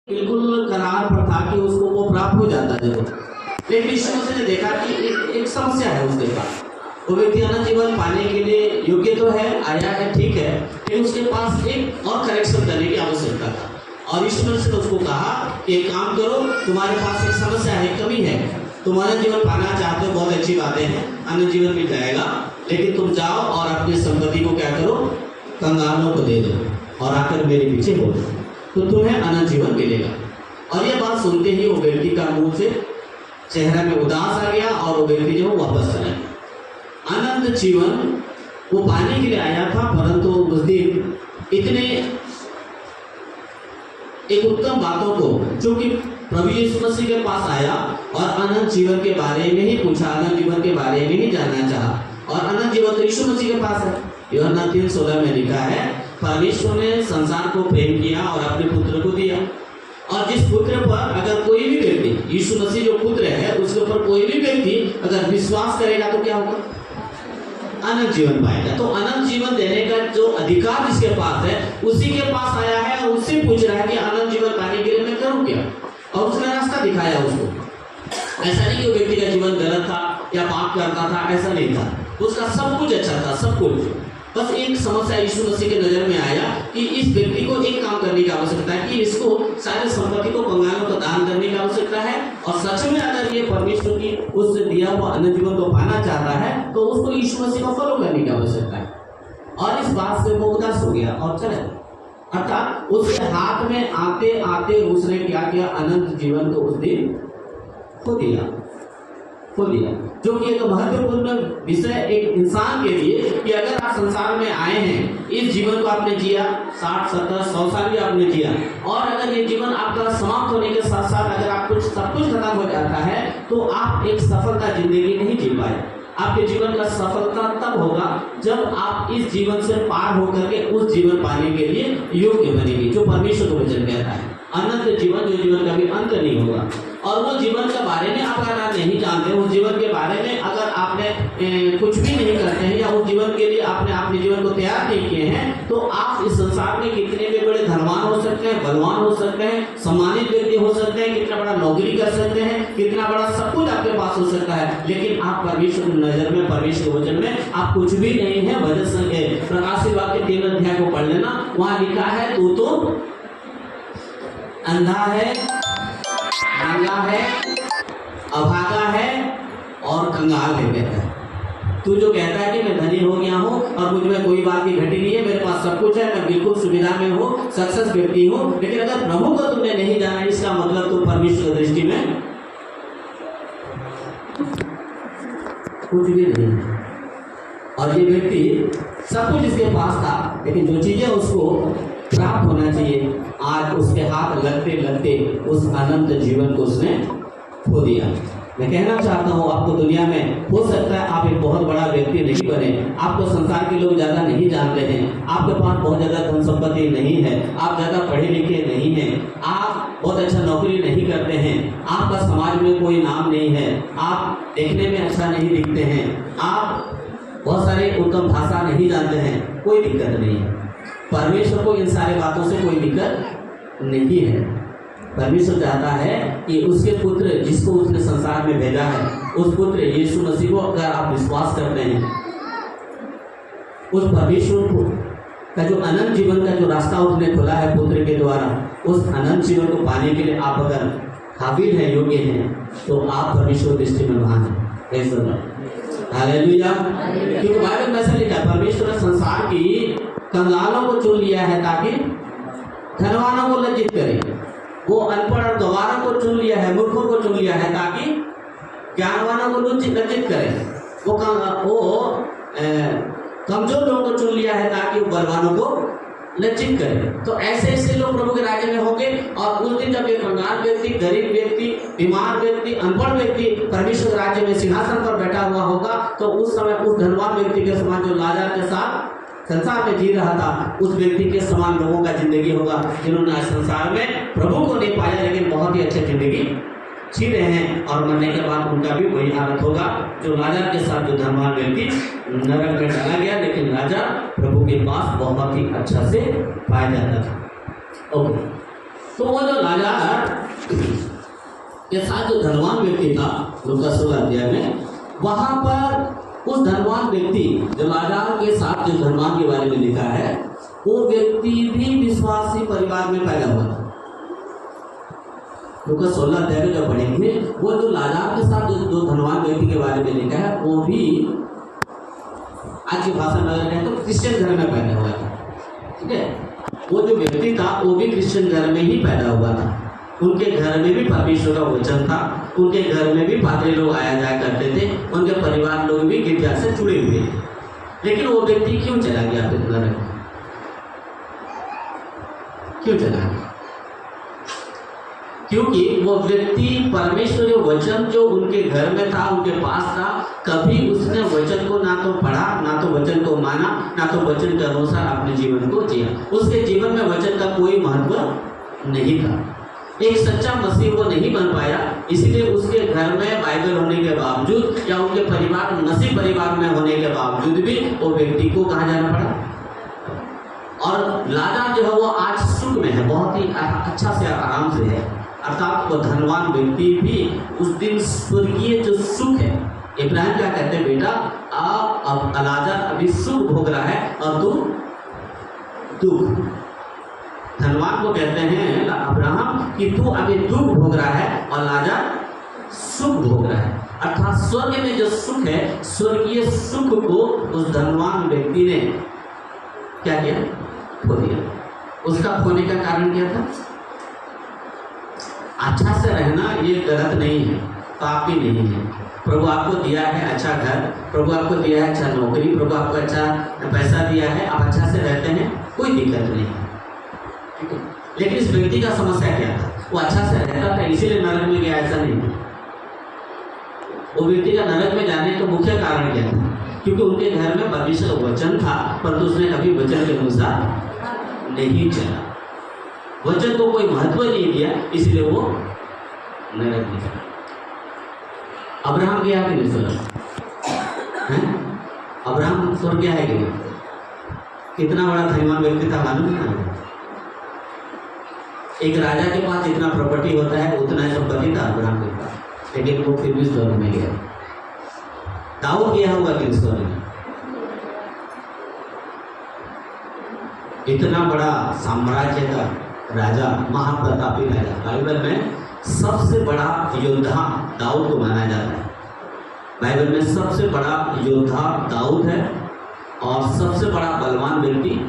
बिल्कुल करार पर था कि उसको वो प्राप्त हो जाता जरूर। लेकिन यीशु मसीह ने देखा कि एक समस्या है उसके पास। वो व्यक्ति अनंत जीवन पाने के लिए योग्य तो है, आया है, ठीक है, लेकिन उसके पास एक और करेक्शन करने की आवश्यकता था। और यीशु मसीह ने उसको कहा कि एक काम करो, तुम्हारे पास एक समस्या है, कमी है, तुम अनंत जीवन पाना चाहते हो, बहुत अच्छी बातें हैं, अनंत जीवन मिल जाएगा, लेकिन तुम जाओ और अपनी संपत्ति को क्या करो, कंगालों को दे दो और आकर मेरे पीछे बोलो, तो तुम्हें अनंत जीवन मिलेगा। और यह बात सुनते ही वो व्यक्ति का मुंह से चेहरा में उदास आ गया और वो व्यक्ति जो वापस चला गया। अनंत जीवन वो पाने के लिए आया था, परंतु उस दिन इतने एक उत्तम बातों को, जो कि प्रभु यीशु मसीह के पास आया और अनंत जीवन के बारे में ही पूछा, अनंत जीवन के बारे में ही जानना चाहा, और अनंत जीवन तो यीशु मसीह के पास है। यूहन्ना 3:16 में लिखा है, परमेश्वर ने संसार को प्रेम किया और अपने पुत्र को दिया, और जिस पुत्र पर अगर कोई भी व्यक्ति, यीशु मसीह जो पुत्र है, उसके ऊपर कोई भी व्यक्ति अगर विश्वास करेगा तो क्या होगा, अनंत जीवन पाएगा। तो अनंत जीवन देने का जो अधिकार जिसके पास है, उसी के पास आया है और उससे पूछ रहा है कि अनंत जीवन पाने के लिए मैं करूं क्या, और उसने रास्ता दिखाया उसको। ऐसा नहीं कि वो व्यक्ति का जीवन गलत था या पाप करता था, ऐसा नहीं था, उसका सब कुछ अच्छा था, सब कुछ। बस एक समस्या यीशु मसीह के नजर में आया कि इस व्यक्ति को एक काम करने की आवश्यकता है कि इसको सारी संपत्ति को कंगालों को दान करने की आवश्यकता है, और सच में अगर ये परमेश्वर की उससे दिया हुआ अनंत जीवन को पाना चाहता है तो उसको यीशु मसीह को फॉलो करने की आवश्यकता है। और इस बात से वो उदास हो गया और चले, अर्थात उसके हाथ में आते आते उसने क्या किया, अनंत जीवन को उस दिन खो दिया, जो कि एक महत्वपूर्ण विषय एक इंसान के लिए कि अगर आप संसार में आए हैं, इस जीवन को आपने जिया, 60, 70, 100 साल भी आपने जिया, और अगर ये जीवन आपका समाप्त होने के साथ साथ अगर आप सब कुछ खत्म हो जाता है, तो आप एक सफलता जिंदगी नहीं जी पाए। आपके जीवन का सफलता तब होगा जब आप इस जीवन से पार होकर के उस जीवन पाने के लिए योग्य बनेंगे, जो परमेश्वर को वचन कहता है, अनंत जीवन, जो जीवन का भी अंत नहीं होगा। और वो जीवन के बारे में आप अगर आप नहीं जानते, उस जीवन के बारे में अगर आपने कुछ भी नहीं करते हैं, या उस जीवन के लिए आपने अपने जीवन को तैयार नहीं किए हैं, तो आप इस संसार में कितने भी बड़े धनवान हो सकते हैं, बलवान हो सकते हैं, सम्मानित व्यक्ति हो सकते हैं, कितना बड़ा नौकरी कर सकते हैं, कितना बड़ा सब कुछ आपके पास हो सकता है, लेकिन आप परमेश्वर की नजर में, परमेश्वर के वचन में आप कुछ भी नहीं है। भजन के प्रकाशित वाक्य 3 अध्याय को पढ़ लेना, वहां लिखा है, तू तो अंधा है, नंगा है, अभागा है और कंगाल है। कहता है तू जो कहता है कि मैं धनी हो गया हूँ और मुझ में कोई बात की घटी नहीं है, मेरे पास सब कुछ है, मैं बिल्कुल सुविधा में हूँ, सक्सेस व्यक्ति हूँ, लेकिन अगर प्रभु को तुमने नहीं जाना, इसका मतलब तुम परमेश्वर की दृष्टि में कुछ भी नहीं है। और ये व्यक्ति सब कुछ इसके पास था, लेकिन जो चीजें उसको प्राप्त होना चाहिए, आज उसके हाथ लगते लगते उस अनंत जीवन को उसने खो दिया। मैं कहना चाहता हूँ, आपको दुनिया में हो सकता है आप एक बहुत बड़ा व्यक्ति नहीं बने, आपको संसार के लोग ज्यादा नहीं जानते हैं, आपके पास बहुत ज्यादा धन संपत्ति नहीं है, आप ज्यादा पढ़े लिखे नहीं हैं, आप बहुत अच्छा नौकरी नहीं करते हैं, आपका समाज में कोई नाम नहीं है, आप देखने में अच्छा नहीं दिखते हैं, आप बहुत सारे उत्तम भाषा नहीं जानते हैं, कोई दिक्कत नहीं है। परमेश्वर को इन सारी बातों से कोई दिक्कत नहीं है। परमेश्वर चाहता है कि उसके पुत्र जिसको उसने संसार में भेजा है, उस पुत्र यीशु मसीह को अगर आप विश्वास करते हैं, उस परमेश्वर को का जो अनंत जीवन का जो रास्ता उसने खोला है पुत्र के द्वारा, उस अनंत जीवन को पाने के लिए आप अगर काबिल हैं, योग्य हैं, तो आप परमेश्वर दृष्टि में महान हैं। हालेलुया। क्योंकि बाइबल में ऐसा लिखा है, परमेश्वर ने संसार की कंगालों को चुन लिया है ताकि धनवानों को लज्जित करे, वो अनपढ़ और गवारों को चुन लिया है, मूर्खों को चुन लिया है ताकि ज्ञानवानों को लज्जित करे, वो कमजोर लोगों को चुन लिया है ताकि वो बलवानों को लज्जित करे। तो ऐसे ऐसे लोग प्रभु के राज्य में होंगे, और उस दिन जब एक कंगाल व्यक्ति, गरीब व्यक्ति, बीमार व्यक्ति, अनपढ़ व्यक्ति परमेश्वर के राज्य में सिंहासन पर बैठा हुआ होगा, तो उस समय उस धनवान व्यक्ति के समान जो लाजर के साथ संसार में जी रहा था, उस व्यक्ति के समान लोगों का जिंदगी होगा, जिन्होंने आज संसार में प्रभु को नहीं पाया, लेकिन बहुत ही अच्छी जिंदगी जी रहे हैं, और मरने के बाद उनका भी वही हालत होगा जो लाजर के साथ जो धनवान व्यक्ति नरक में डाला गया, लेकिन लाजर प्रभु के पास बहुत ही अच्छा से पाया जाता था। ओके। तो वो जो लाजार के साथ जो धनवान व्यक्ति था लूका 16 अध्याय में, वहां पर उस धनवान व्यक्ति जो लाजार के साथ जो धनवान के बारे में लिखा है, वो व्यक्ति भी विश्वासी परिवार में पैदा हुआ था। लूका 16 अध्याय में जब पढ़ेंगे, वो जो लाजार के साथ जो धनवान व्यक्ति के बारे में लिखा है, वो भी आज की भाषा में अगर कहें तो क्रिश्चियन घर में पैदा हुआ था। ठीक है, वो जो व्यक्ति था वो भी क्रिश्चियन घर में ही पैदा हुआ था। उनके घर में भी परमेश्वर का वचन था, उनके घर में भी पादरी लोग आया जाया करते थे, उनके परिवार लोग भी गिरजा से जुड़े हुए थे। लेकिन वो व्यक्ति क्यों चला गया फिर नरक में? क्यों चला गया? क्योंकि वो व्यक्ति परमेश्वर के वचन जो उनके घर में था, उनके पास था, कभी उसने वचन को ना तो पढ़ा, ना तो वचन को माना, ना तो वचन के अनुसार अपने जीवन को जिया। उसके जीवन में वचन का कोई महत्व नहीं था। एक सच्चा मसीह वो नहीं बन पाया, इसलिए उसके घर में बाइबल होने के बावजूद या उनके परिवार मसीह परिवार में होने के बावजूद भी वो व्यक्ति को कहाँ जाना पड़ा। और लाजार जो है वो आज सुख में है, बहुत ही अच्छा से आराम से है। अर्थात वो धनवान व्यक्ति भी उस दिन स्वर्गीय जो सुख है, इब्राहिम क्या कहते हैं, बेटा अब लाजार अभी सुख भोग रहा है और तू दुख। धनवान को कहते हैं अब्राहम कि तू अभी दुख भोग रहा है और लाजार सुख भोग रहा है। अर्थात स्वर्ग में जो सुख है, स्वर्गीय सुख को उस धनवान व्यक्ति ने क्या किया, खो दिया। उसका खोने का कारण क्या था? अच्छा से रहना ये गलत नहीं है, पाप भी नहीं है। प्रभु आपको दिया है अच्छा घर, प्रभु आपको दिया है अच्छा नौकरी, प्रभु आपको अच्छा पैसा दिया है, आप अच्छा से रहते हैं, कोई दिक्कत नहीं है। लेकिन इस व्यक्ति का समस्या क्या था? वो अच्छा से रहता था इसीलिए नरक में गया, ऐसा नहीं। वो व्यक्ति का नरक में जाने का मुख्य कारण क्या था? क्योंकि उनके घर में परमेश्वर का वचन था, परंतु उसने कभी वचन के अनुसार नहीं चला, वचन को कोई महत्व नहीं दिया, इसलिए वो नरक में गया। अब्राहम गया कि नहीं स्वर्ग? अब्राहम स्वर्ग गया है कि नहीं? कितना बड़ा धनवान व्यक्ति था मालूम है? एक राजा के पास जितना प्रॉपर्टी होता है उतना संपत्ति था अब्राहम के पास, लेकिन वो फिर भी स्वर्ग में गया। दाऊद गया होगा कि स्वर्ग में? इतना बड़ा साम्राज्य का राजा, महाप्रतापी राजा, बाइबल में सबसे बड़ा योद्धा दाऊद को माना जाता है। बाइबल में सबसे बड़ा योद्धा दाऊद है और सबसे बड़ा बलवान व्यक्ति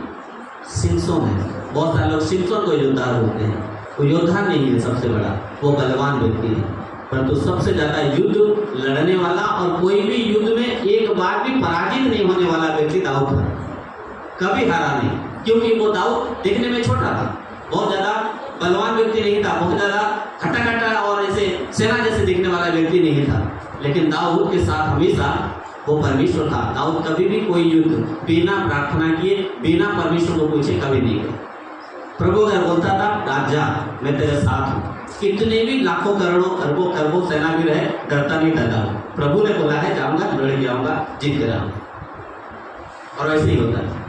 सिमसोन है। बहुत सारे लोग सिमसोन को योद्धा बोलते हैं, वो योद्धा नहीं है, सबसे बड़ा वो बलवान व्यक्ति है। परंतु सबसे ज्यादा युद्ध लड़ने वाला और कोई भी युद्ध में एक बार भी पराजित नहीं होने वाला व्यक्ति दाऊद था। कभी हारा नहीं, क्योंकि वो दाऊद देखने में छोटा था, बहुत ज्यादा बलवान व्यक्ति नहीं था, बहुत ज्यादा खट्टा खट्टा और ऐसे सेना जैसे दिखने वाला व्यक्ति नहीं था। लेकिन दाऊद के साथ हमेशा वो परमेश्वर था। दाऊद कभी भी कोई युद्ध बिना प्रार्थना किए, बिना परमेश्वर को पूछे कभी नहीं किया। प्रभु अगर बोलता था राजा मैं तेरे साथ हूँ, कितने भी लाखों करोड़ों अरबों खरबों सेना भी रहे, डरता नहीं था दाऊद। प्रभु ने बोला है जाऊंगा, लड़ के आऊंगा, जीत कर आऊंगा, और वैसे ही होता था।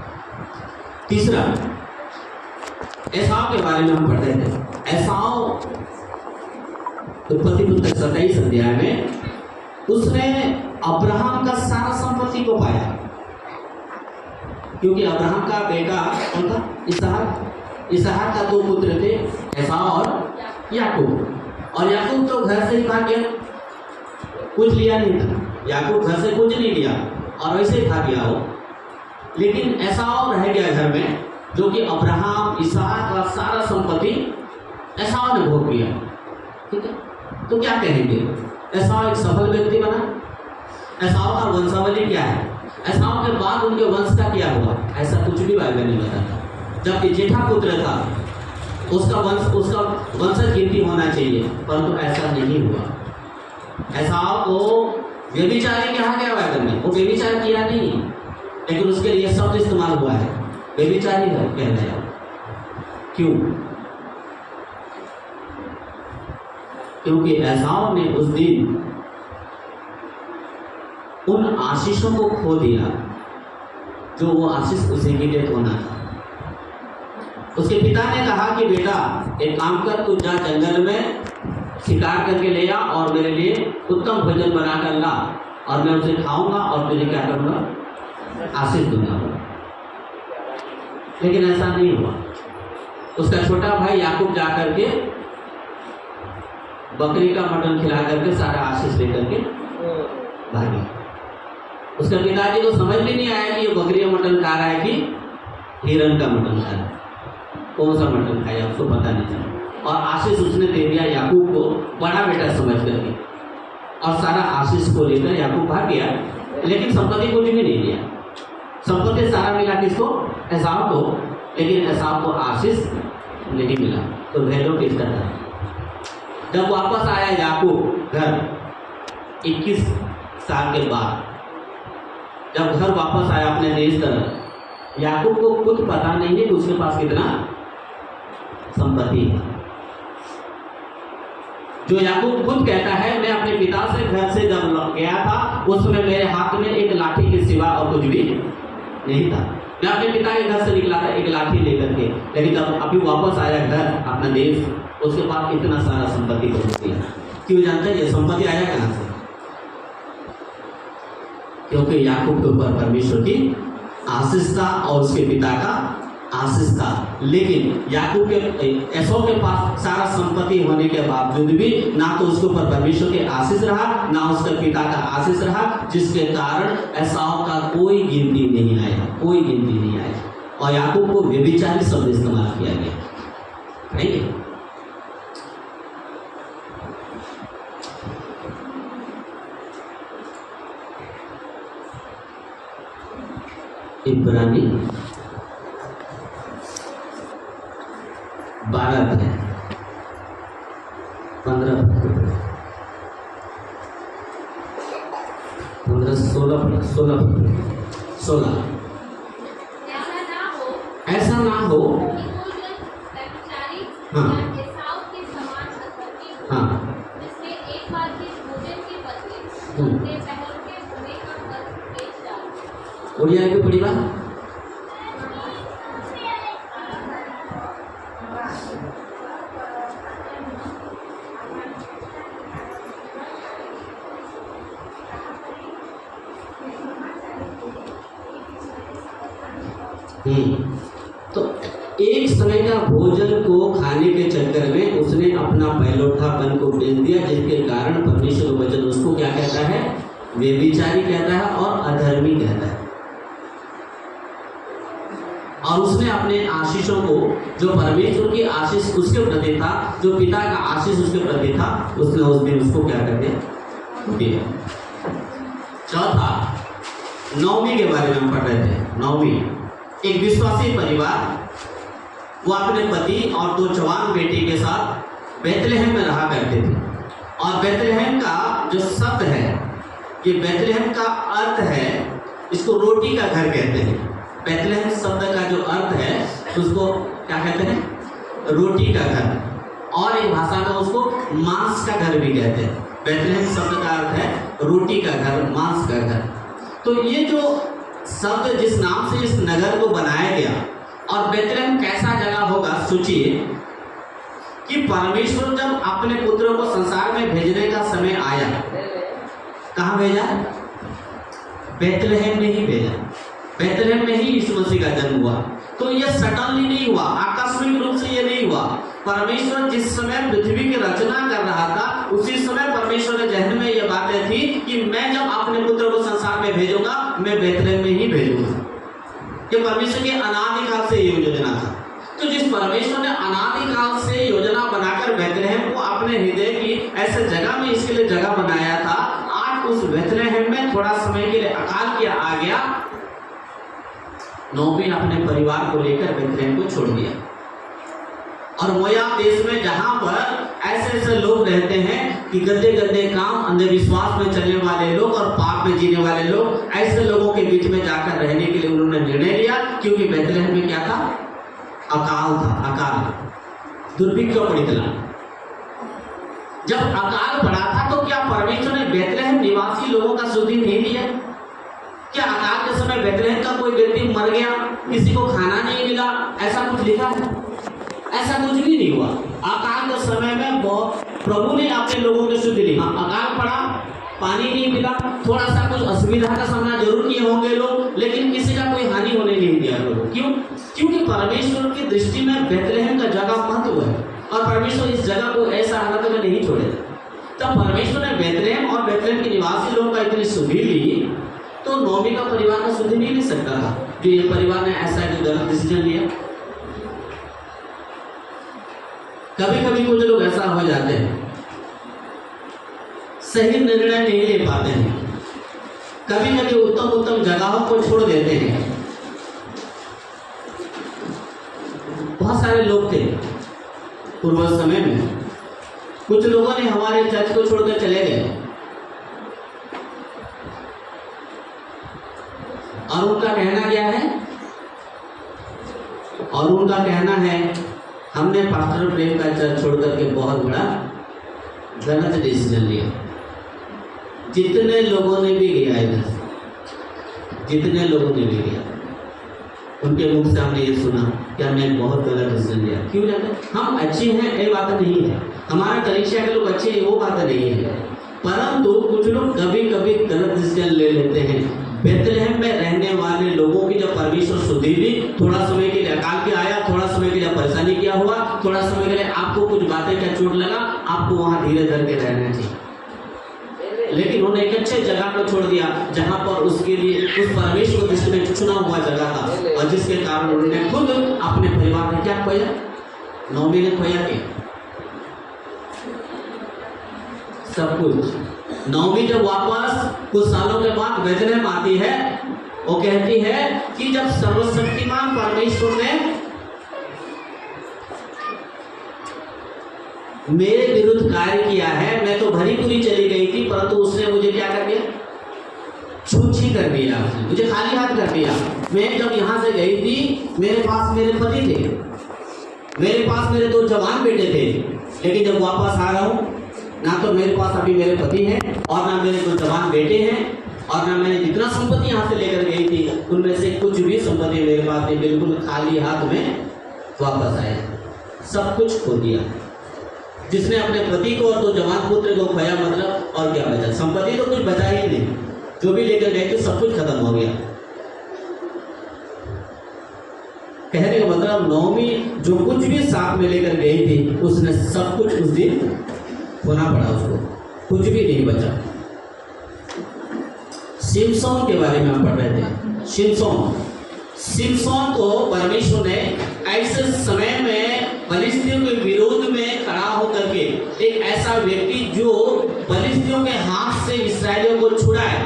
तीसरा, एसाव के बारे में हम पढ़ते थे। एसाव उत्पत्ति पुस्तक 27 अध्याय में उसने अब्राहम का सारा संपत्ति को पाया, क्योंकि अब्राहम का बेटा कौन था? इसहाक। इसहाक का दो पुत्र थे, एसाव और याकूब। और याकूब तो घर से ही भाग गया, कुछ लिया नहीं था। याकूब घर से कुछ नहीं लिया और वैसे ही भाग गया वो। लेकिन एसाव रह गया घर में, जो कि अब्राहम इसहाक का सारा संपत्ति एसाव ने भोग लिया। ठीक है, तो क्या कहेंगे? एसाव एक सफल व्यक्ति बना? एसाव का वंशावली क्या है? एसाव के बाद उनके वंश का क्या हुआ? ऐसा कुछ भी बाइबल नहीं बताता। जबकि जेठा पुत्र था, उसका वंशज गिनती होना चाहिए, परंतु ऐसा नहीं हुआ। एसाव को व्यभिचारी कहा गया बाइबल में, वो व्यभिचार किया नहीं, लेकिन उसके लिए शब्द इस्तेमाल हुआ है, व्यभिचारी है कह दिया। क्यों? क्योंकि एसाव ने उस दिन उन आशीषों को खो दिया जो वो आशीष उसे के लिए होना था। उसके पिता ने कहा कि बेटा एक काम कर, तू जा जंगल में शिकार करके ले आ और मेरे लिए उत्तम भोजन बना कर ला और मैं उसे खाऊंगा और तुझे क्या करूंगा, आशीष दूंगा। लेकिन ऐसा नहीं हुआ। उसका छोटा भाई याकूब जाकर के बकरी का मटन खिला करके सारा आशीष लेकर के भाग गया। उसके पिताजी को समझ में नहीं आया कि ये बकरी का मटन खा रहा है कि हिरन का मटन खा रहा है, कौन सा मटन खाया उसको पता नहीं चला। और आशीष उसने दे दिया याकूब को बड़ा बेटा समझ करके, और सारा आशीष को लेकर याकूब भाग गया। लेकिन संपत्ति कुछ भी नहीं लिया। संपत्ति सारा मिला किसको, एसाव को, लेकिन एसाव को आशीष नहीं मिला। तो वैल्यू किसका था। जब वापस आया याकूब घर 21 साल के बाद, जब घर वापस आया अपने देश तरफ, याकूब को खुद पता नहीं है कि उसके पास कितना संपत्ति है। जो याकूब खुद कहता है, मैं अपने पिता से घर से जब गया था उस समय मेरे हाथ में एक लाठी के सिवा और कुछ भी नहीं था। मैं अपने पिता के घर से निकला था एक लाठी लेकर के, लेकिन जब अभी वापस आया घर अपना देश, उसके पास इतना सारा संपत्ति पहुंच गया। क्यों जानते हैं ये संपत्ति आया कहां से? क्योंकि याकूब के ऊपर परमेश्वर की आशीष था और उसके पिता का आशीष था। लेकिन याकूब के एसाव के पास सारा संपत्ति होने के बावजूद भी ना तो उसके ऊपर परमेश्वर के आशीष रहा, ना उसके पिता का आशीष रहा, जिसके कारण एसाव का कोई गिनती नहीं आया, कोई गिनती नहीं आया। और याकूब को व्यभिचारी शब्द इस्तेमाल किया गया, नहीं है? इब्रानी 12 अध्याय 15 16 ऐसा ना हो हाँ हाँ उड़िया की पड़ी बात। तो एक समय का भोजन को खाने के चक्कर में उसने अपना पहलौठापन को बेच दिया, जिसके कारण परमेश्वर वचन उसको क्या कहता है, व्यभिचारी कहता है और अधर्मी कहता है। और उसने अपने आशीषों को, जो परमेश्वर की आशीष उसके प्रति था, जो पिता का आशीष उसके प्रति था, उसने उस दिन उसको क्या कर दिया। चौथा, नौमी के बारे में हम पढ़ रहे थे। नौमी, एक विश्वासी परिवार, वो अपने पति और 2 जवान बेटी के साथ बेथलेहम में रहा करते थे। और बेथलेहम का जो शब्द है, ये बेथलेहम का अर्थ है, इसको रोटी का घर कहते हैं। बेथलेहम शब्द का जो अर्थ है उसको क्या कहते हैं, रोटी का घर। और एक भाषा में उसको मांस का घर भी कहते हैं। बेथलेहम शब्द का अर्थ है रोटी का घर, मांस का घर। तो ये जो शब्द जिस नाम से इस नगर को बनाया गया, और बेथलेहम कैसा जगह होगा, सोचिए कि परमेश्वर जब अपने पुत्रों को संसार में भेजने का समय आया, कहाँ भेजा? बेथलेहम में ही भेजा। बेथलेहम में ही यीशु मसीह का जन्म हुआ। तो यह सडनली नहीं हुआ, आकस्मिक रूप से यह नहीं हुआ। परमेश्वर जिस समय पृथ्वी की रचना कर रहा था, उसी समय परमेश्वर के जहन में यह बातें थी कि मैं जब अपने पुत्र को संसार में भेजूंगा, मैं बेथलेहम में ही भेजूंगा। ये परमेश्वर की अनादिकाल से योजना था। तो जिस परमेश्वर ने अनादिकाल से योजना बनाकर बेथलेहम को अपने हृदय की ऐसे जगह में इसके लिए जगह बनाया था, आज उस बेथलेहम में थोड़ा समय के लिए अकाल किया आ गया। नोबी अपने परिवार को लेकर बेथलेहम को छोड़ दिया। और मोयाब देश में जहां पर ऐसे ऐसे लोग रहते हैं कि गंदे गंदे काम, अंधविश्वास में चलने वाले लोग और पाप में जीने वाले लोग, ऐसे लोगों के बीच में जाकर रहने के लिए उन्होंने निर्णय लिया। क्योंकि बेथलेहम में क्या था? अकाल था। अकाल, दुर्भिक्ष पड़ी थी। जब अकाल पड़ा था तो क्या परमेश्वर ने बेथलेहम निवासी लोगों का सुधि नहीं लिया? क्या अकाल के समय बेथलेहम का कोई व्यक्ति मर गया किसी को खाना नहीं मिला, ऐसा कुछ लिखा है? ऐसा कुछ भी नहीं हुआ। अकाल के समय में प्रभु ने अपने लोगों के शुद्ध ली। अकाल पड़ा, पानी नहीं मिला, थोड़ा सा कुछ असुविधा का सामना जरूर किए होंगे लोग, लेकिन किसी का कोई हानि होने नहीं दिया लोग। क्यों? क्योंकि परमेश्वर की दृष्टि में बेथलेहम का जगह महत्व है और परमेश्वर इस जगह को ऐसा हालत में नहीं छोड़े। तब परमेश्वर ने बेथलेहम और बेथलेहम के निवासी लोगों का इतनी सुधि ली, तो नोमी का परिवार का सुधि नहीं ले सकता था कि ये परिवार ने ऐसा जो गलत डिसीजन लिया। कभी कभी कुछ लोग ऐसा हो जाते हैं, सही निर्णय नहीं ले पाते हैं, कभी कभी उत्तम जगहों को छोड़ देते हैं। बहुत सारे लोग थे पूर्व समय में, कुछ लोगों ने हमारे चर्च को छोड़कर चले गए और उनका कहना क्या है? और उनका कहना है हमने पास्टर प्रेम का चर्च छोड़ करके बहुत बड़ा गलत डिसीजन लिया। जितने लोगों ने भी गया इधर, जितने लोगों ने भी गया, उनके मुख से हमने ये सुना कि हमने बहुत गलत डिसीजन लिया। क्यों जाते? हम अच्छे हैं ये बात नहीं है, हमारे कलीसिया के लोग अच्छे हैं वो बात नहीं है, परंतु कुछ लोग कभी कभी गलत डिसीजन ले लेते हैं। बेथलेहम में रहने वाले लोगों की जब परमेश्वर सुधि ली, थोड़ा समय के लिए अकाल भी आया, थोड़ा समय के लिए परेशानी क्या हुआ, थोड़ा समय के लिए आपको कुछ बातें का चोट लगा, आपको वहां धीरे धर के रहना चाहिए, लेकिन उन्होंने एक अच्छे जगह को छोड़ दिया जहां पर उसके लिए उस परमेश्वर को दृष्टि में चुना हुआ जगह था, और जिसके कारण उन्होंने खुद अपने परिवार में क्या खोया? नोमी ने खोया के सब कुछ। नोमी जब वापस कुछ सालों के बाद बेथलेहम आती है, वो कहती है कि जब सर्वशक्तिमान परमेश्वर ने मेरे विरुद्ध कार्य किया है, मैं तो भरी पूरी चली गई थी, परंतु उसने मुझे क्या कर दिया? छूछी कर दिया, मुझे खाली हाथ कर दिया। मैं जब यहाँ से गई थी, मेरे पास मेरे पति थे, मेरे पास मेरे 2 जवान बेटे थे, लेकिन जब वापस आ रहा हूँ, ना तो मेरे पास अभी मेरे पति हैं और ना मेरे 2 जवान बेटे हैं, और ना मैंने जितना संपत्ति यहाँ से लेकर गई थी उनमें से कुछ भी संपत्ति मेरे पास नहीं, बिल्कुल खाली हाथ में वापस आया, सब कुछ खो दिया। जिसने अपने पति को और 2 जवान पुत्र को खोया, मतलब और क्या बचा? संपत्ति तो कुछ बचा ही नहीं, जो भी लेकर गए थे सब कुछ खत्म हो गया। कहने का मतलब नोमी जो कुछ भी साथ में लेकर गई थी, उसने सब कुछ उस दिन खोना पड़ा, उसको कुछ भी नहीं बचा। सिमसोन के बारे में हम पढ़ रहे थे। सिमसोन को परमेश्वर ने ऐसे समय में फलिस्तियों के विरोध में खड़ा होकर के, एक ऐसा व्यक्ति जो फलिस्तियों के हाथ से इस्राएलियों को छुड़ाए,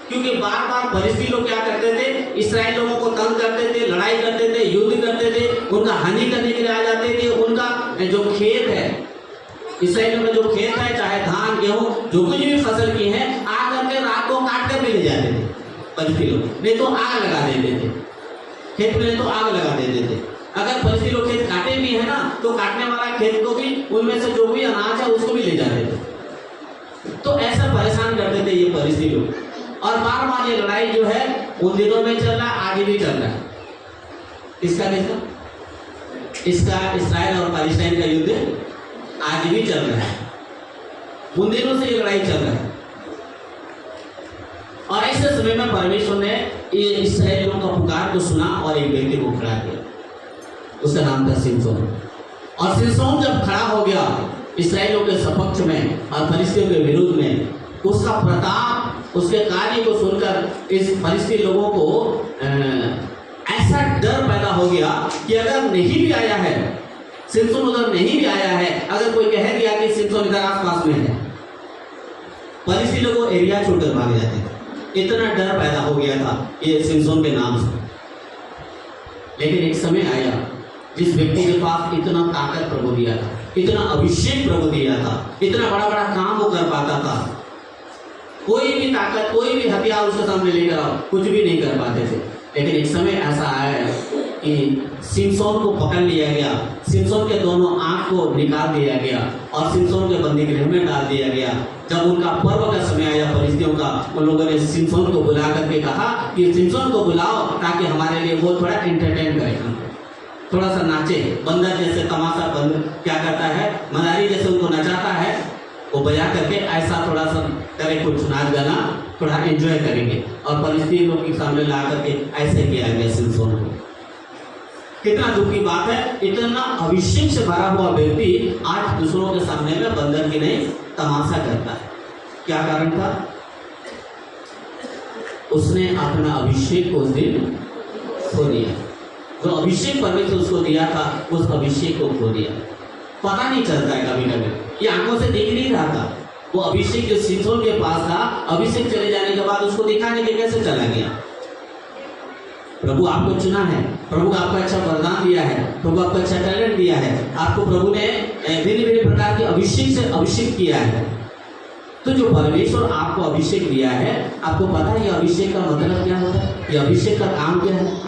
क्योंकि बार बार फलिस्ती लोग क्या करते थे? इस्राएल लोगों को तंग करते थे, लड़ाई करते थे, युद्ध करते थे, उनका हानि करने के लिए आ जाते थे। उनका जो खेत है, इस्राएलियों का जो खेत है, चाहे धान गेहूं जो कुछ भी फसल की है, आ करके रात को काट कर भी ले जाते थे फलिस्ती लोग, नहीं तो आग लगा देते थे खेत में, तो आग लगा देते थे। अगर फलिस्ती लोग खेत काटे भी है ना, तो काटने वाला खेत को भी, उनमें से जो भी अनाज है उसको भी ले जाते थे। तो ऐसा परेशान करते थे ये फलिस्ती लोग, और बार बार ये लड़ाई जो है उन दिनों में चल रहा है, आगे भी चल रहा है। इसका इस्राएल और पैलेस्टाइन का युद्ध आज भी चल रहा है, उन दिनों से ये लड़ाई चल रहा है। और ऐसे समय में परमेश्वर ने ये इस्राएलियों का पुकार को सुना और एक व्यक्ति को खड़ा किया, उसका नाम था सिमसोन। और सिमसोन जब खड़ा हो गया इस्राएलियों के सपक्ष में और फलिस्तियों के विरुद्ध में, उसका प्रताप, उसके कार्य को सुनकर इस फलिस्ती लोगों को ऐसा डर पैदा हो गया कि अगर नहीं भी आया है सिमसोन, उधर नहीं भी आया है, अगर कोई कह दिया कि सिमसोन इधर आसपास में है, फलिस्ती लोग एरिया छोड़कर भाग जाते थे। इतना डर पैदा हो गया था ये सिमसोन के नाम से। लेकिन एक समय आया जिस व्यक्ति के पास इतना ताकत प्रभु दिया था, इतना अभिषेक प्रभु दिया था, इतना बड़ा बड़ा काम वो कर पाता था, कोई भी ताकत, कोई भी हथियार उसके सामने लेकर आओ, कुछ भी नहीं कर पाते थे। लेकिन एक समय ऐसा आया कि सिमसोन को पकड़ लिया गया, सिमसोन के दोनों आंख को निकाल दिया गया और सिमसोन के बंदी गृह में डाल दिया गया। जब उनका पर्व का समय आया फरिश्तियों का, उन लोगों ने सिमसोन को बुला करके कहा कि सिमसोन को बुलाओ ताकि हमारे लिए वो थोड़ा एंटरटेन करे, थोड़ा सा नाचे। बंदर जैसे तमाशा बंद क्या करता है, मदारी जैसे उनको नचाता है, वो बजा करके ऐसा थोड़ा सा करे, कुछ नाच गाना थोड़ा एंजॉय करेंगे। और फलिस्तीनियों के सामने ला करके ऐसे किया गया सिमसोन को। कितना दुख की बात है, इतना अभिषेक से भरा हुआ व्यक्ति आज दूसरों के सामने में बंदर की नहीं तमाशा करता है। क्या कारण था? उसने अपना अभिषेक को उस दिन खो दिया। जो अभिषेक परमेश्वर उसको दिया था, उस अभिषेक को खो दिया। पता नहीं चलता है कभी कभी, ये आंखों से दिख नहीं रहा था। वो अभिषेक जो सिमसोन के पास था, अभिषेक चले जाने के बाद उसको दिखाने के कैसे चला गया। प्रभु आपको चुना है, प्रभु आपको अच्छा वरदान दिया है, प्रभु आपको अच्छा टैलेंट दिया है, आपको प्रभु ने भिन्न भिन्न प्रकार के अभिषेक से अभिषेक किया है। तो जो परमेश्वर आपको अभिषेक दिया है, आपको पता है ये अभिषेक का मतलब क्या होता है, ये अभिषेक का काम क्या है?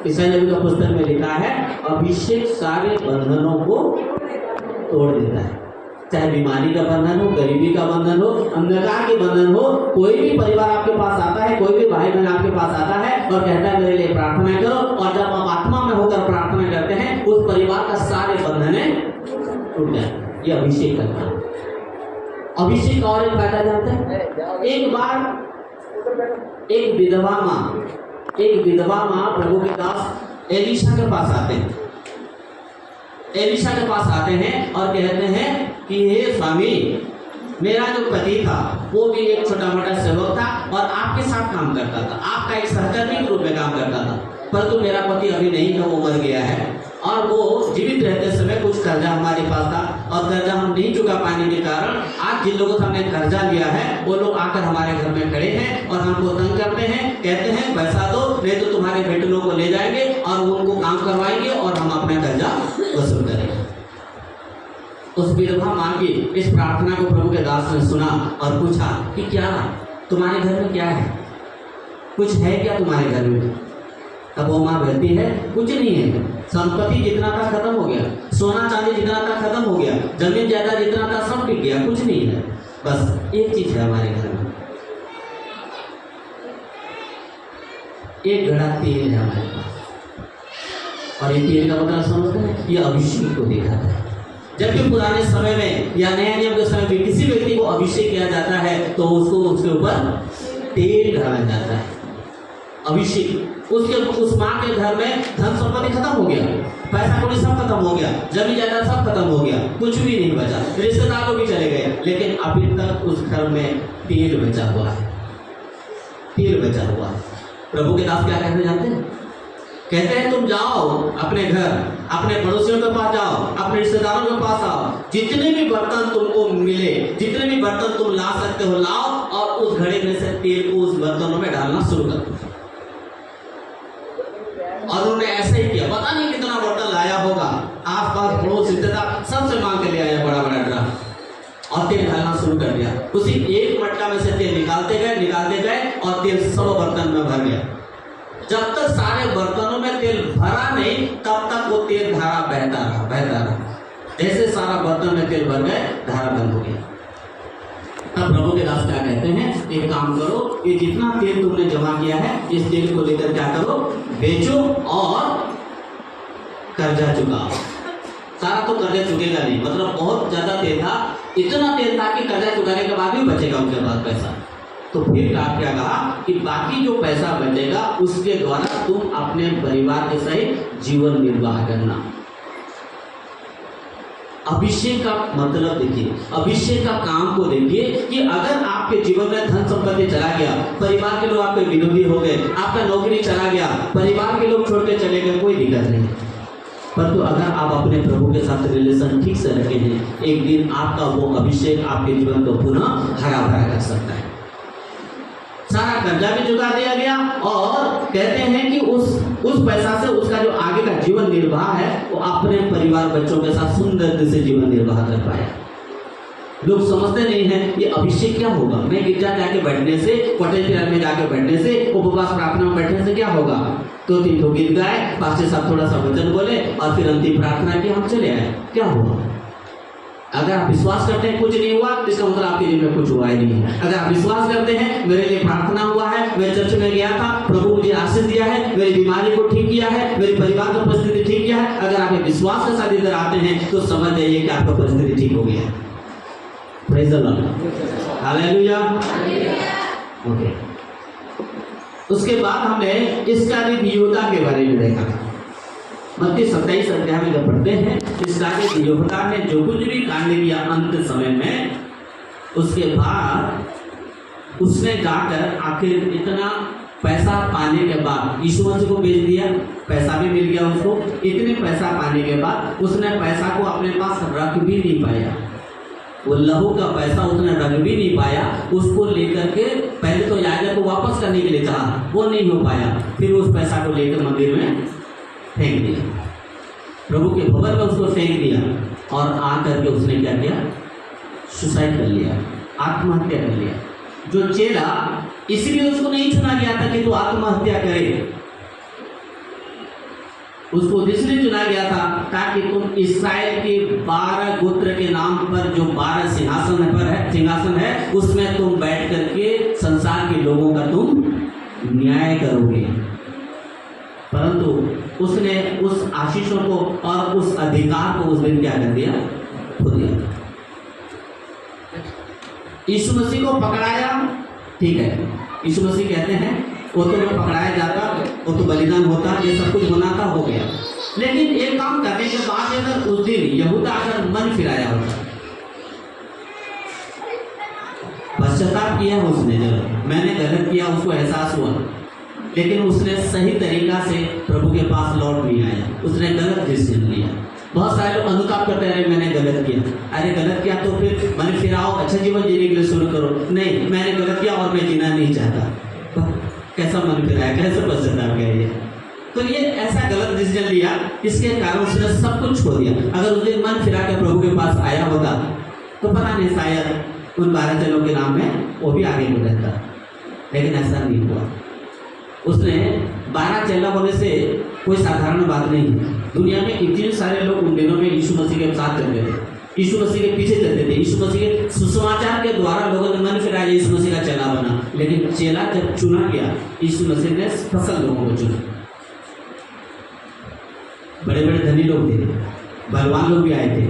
ईसाई नबी का पुस्तक में लिखा है, अभिषेक सारे बंधनों को तोड़ देता है। चाहे बीमारी का बंधन हो, गरीबी का बंधन हो, अंधकार के बंधन हो, कोई भी परिवार आपके पास आता है, कोई भी भाई बहन आपके पास आता है और कहता है मेरे लिए प्रार्थना करो, और जब आप आत्मा में होकर प्रार्थना करते हैं, उस परिवार का सारे बंधन टूट जाए। ये अभिषेक का काम। अभिषेक का और एक फायदा जानते हैं? एक बार एक विधवा माँ प्रभु के दास एलिशा के पास आते हैं, एलिशा के पास आते हैं और कहते हैं कि हे स्वामी, मेरा जो पति था वो भी एक छोटा मोटा सेवक था और आपके साथ काम करता था, आपका एक सहकर्मी के रूप में काम करता था, परंतु मेरा पति अभी नहीं था, वो मर गया है। और वो जीवित रहते समय कुछ कर्जा हमारे पास था और कर्जा हम नहीं चुका पाने के कारण आज जिन लोगों से हमने कर्जा लिया है वो लोग आकर हमारे घर में खड़े हैं और हमको तंग करते हैं, कहते हैं पैसा दो, नहीं तो तुम्हारे बेटों को ले जाएंगे और वो उनको काम करवाएंगे और हम अपना कर्जा वसूल करेंगे। उस विधवा माँ की इस प्रार्थना को प्रभु के दास ने सुना और पूछा कि क्या तुम्हारे घर में क्या है, कुछ है क्या तुम्हारे घर में? तब वो माँ कहती है कुछ नहीं है, संपत्ति जितना था खत्म हो गया, सोना चांदी जितना था खत्म हो गया, जमीन जायदाद जितना था सब बिक गया, कुछ नहीं है, बस एक चीज है हमारे घर में, एक घड़ा तेल है हमारे पास। और ये तेल का मतलब समझते हैं, ये अभिषेक को दिखाता है। जबकि पुराने समय में या नए नियम के समय में किसी व्यक्ति को अभिषेक किया जाता है तो उसको उसके ऊपर तेल ढाला जाता है, अभिषेक। उसके उस माँ के घर में धन संपत्ति खत्म हो गया, पैसा कौड़ी सब खत्म हो गया, जमीन जायदाद सब खत्म हो गया, कुछ भी नहीं बचा, रिश्तेदार लोग भी चले गए, लेकिन अभी तक उस घर में तेल बचा हुआ है, तेल बचा हुआ है। प्रभु के दास क्या कहते जानते हैं? कहते हैं तुम जाओ अपने घर, अपने पड़ोसियों के पास जाओ, अपने रिश्तेदारों के पास आओ, जितने भी बर्तन तुमको मिले, जितने भी बर्तन तुम ला सकते हो लाओ, और उस घड़े में से तेल को उस बर्तनों में डालना शुरू कर दो। और उन्होंने ऐसे ही किया, पता नहीं कितना बर्तन लाया होगा, आस पास पड़ोस रिश्तेदार सबसे मांग के ले आया बड़ा बड़ा ड्रम, और तेल डालना शुरू कर दिया। उसी एक मटका में से तेल निकालते गए और तेल सब बर्तन में भर गया। जब तक सारे बर्तनों में तेल भरा नहीं, तब तक वो तेल धारा बहता रहा। जैसे सारा बर्तन में तेल भर गए, धारा बंद हो गया। तब प्रभु के दास क्या कहते हैं? एक काम करो, ये जितना तेल तुमने जमा किया है, इस तेल को लेकर क्या करो, बेचो और कर्जा चुकाओ। सारा तो कर्जा चुकेगा नहीं, मतलब बहुत ज्यादा तेल था, इतना तेल था कि कर्जा चुकाने के बाद भी बचेगा उनके पास पैसा। तो फिर क्या कहा कि बाकी जो पैसा बचेगा उसके द्वारा तुम अपने परिवार के सहित जीवन निर्वाह करना। अभिषेक का मतलब देखिए, अभिषेक का काम को देखिए कि अगर आपके जीवन में धन संपत्ति चला गया, परिवार के लोग आपके विरोधी हो गए, आपका नौकरी चला गया, परिवार के लोग छोड़ के चले गए, कोई दिक्कत नहीं। परंतु अगर आप अपने प्रभु के साथ रिलेशन ठीक से रखे हैं, एक दिन आपका वो अभिषेक आपके जीवन को पुनः हरा भरा कर सकता है। सारा कर्जा भी चुका दिया गया और कहते हैं कि उस पैसा से उसका जो आगे का जीवन निर्वाह है वो अपने परिवार बच्चों के साथ सुंदर से जीवन निर्वाह कर पाया। लोग समझते नहीं है ये अभिषेक क्या होगा। मैं गिरजा जाके बैठने से, कॉटेज प्रेयर में जाके बैठने से, उपवास प्रार्थना में बैठने से क्या होगा। तो 3 लोग गीत गाए, पास्टर साहब थोड़ा सा वचन बोले और फिर अंतिम प्रार्थना की, हम चले आए, क्या हुआ। अगर आप विश्वास करते हैं कुछ नहीं हुआ, इसका मतलब आपके लिए में कुछ हुआ ही नहीं है। अगर आप विश्वास करते हैं मेरे लिए प्रार्थना हुआ है, मैं चर्च में गया था, प्रभु मुझे आशीष दिया है, मेरी बीमारी को ठीक किया है, मेरे परिवार की परिस्थिति ठीक किया है, अगर आप विश्वास के साथ इधर आते हैं तो समझ जाइए कि आपका परिस्थिति ठीक हो गया। Praise the Lord, hallelujah. Okay, उसके बाद हमने इसका यहूदा के बारे में देखा था। मत्ती 27 अध्याय में जब पढ़ते हैं, इसराइल यहूदा ने जो कुछ भी कांड किया अंत समय में, उसके बाद उसने जाकर आखिर इतना पैसा पाने के बाद यीशु मसीह को भेज दिया, पैसा भी मिल गया उसको। इतने पैसा पाने के बाद उसने पैसा को अपने पास रख भी नहीं पाया, वो लहू का पैसा उसने रख भी नहीं पाया। उसको लेकर के पहले तो याजक को वापस करने के लिए चाहा, वो नहीं हो पाया, फिर उस पैसा को लेकर मंदिर में फेंक दिया, प्रभु के भवन में उसको फेंक दिया और आकर के उसने क्या किया, सुसाइड कर लिया, आत्महत्या कर लिया। जो चेला इसलिए उसको नहीं चुना गया था कि तू आत्महत्या करे, उसको इसलिए चुना गया था ताकि तुम इस्राएल के 12 गोत्र के नाम पर जो 12 सिंहासन है उसमें तुम बैठ करके संसार के लोगों का तुम न्याय करोगे। परंतु उसने उस आशीषों को और उस अधिकार को उस दिन क्या कर दिया, खो दिया। यीशु मसीह को पकड़ाया, ठीक है, यीशु मसीह कहते हैं वो तो मैं पकड़ाया जाता, वो तो बलिदान होता, ये सब कुछ होना था, हो गया। लेकिन एक काम करने के बाद अगर उस दिन यहूदा अगर मन फिराया होता, पश्चाताप किया उसने, जब मैंने गलत किया उसको एहसास हुआ, लेकिन उसने सही तरीका से प्रभु के पास लौट नहीं आया, उसने गलत डिसीजन लिया। बहुत सारे लोग अनुताप करते हैं, मैंने गलत किया, अरे गलत किया तो फिर मन फिराओ, अच्छा जीवन जीने के लिए शुरू करो। नहीं, मैंने गलत किया और मैं जीना नहीं चाहता, कैसा मन फिराया, कैसे पश्चाताप किया ये। तो ये ऐसा गलत डिसीजन लिया, इसके कारण उसने सब कुछ खो दिया। अगर उस दिन मन फिरा के प्रभु के पास आया होता तो पता नहीं, शायद उन 12 जनों के नाम में वो भी आगे बढ़ रहता, लेकिन ऐसा नहीं हुआ। उसने 12 चेला होने से कोई साधारण बात नहीं है। दुनिया में इतने सारे लोग उन दिनों में यीशु मसीह के साथ चलते थे, यीशु मसीह के पीछे चलते थे, यीशु मसीह के सुसमाचार के द्वारा लोगों ने मन फिराया, यीशु मसीह का चेला बना। लेकिन चेला जब चुना गया, यीशु मसीह ने स्पेशल लोगों को चुना। बड़े बड़े धनी लोग थे, बलवान लोग भी आए थे,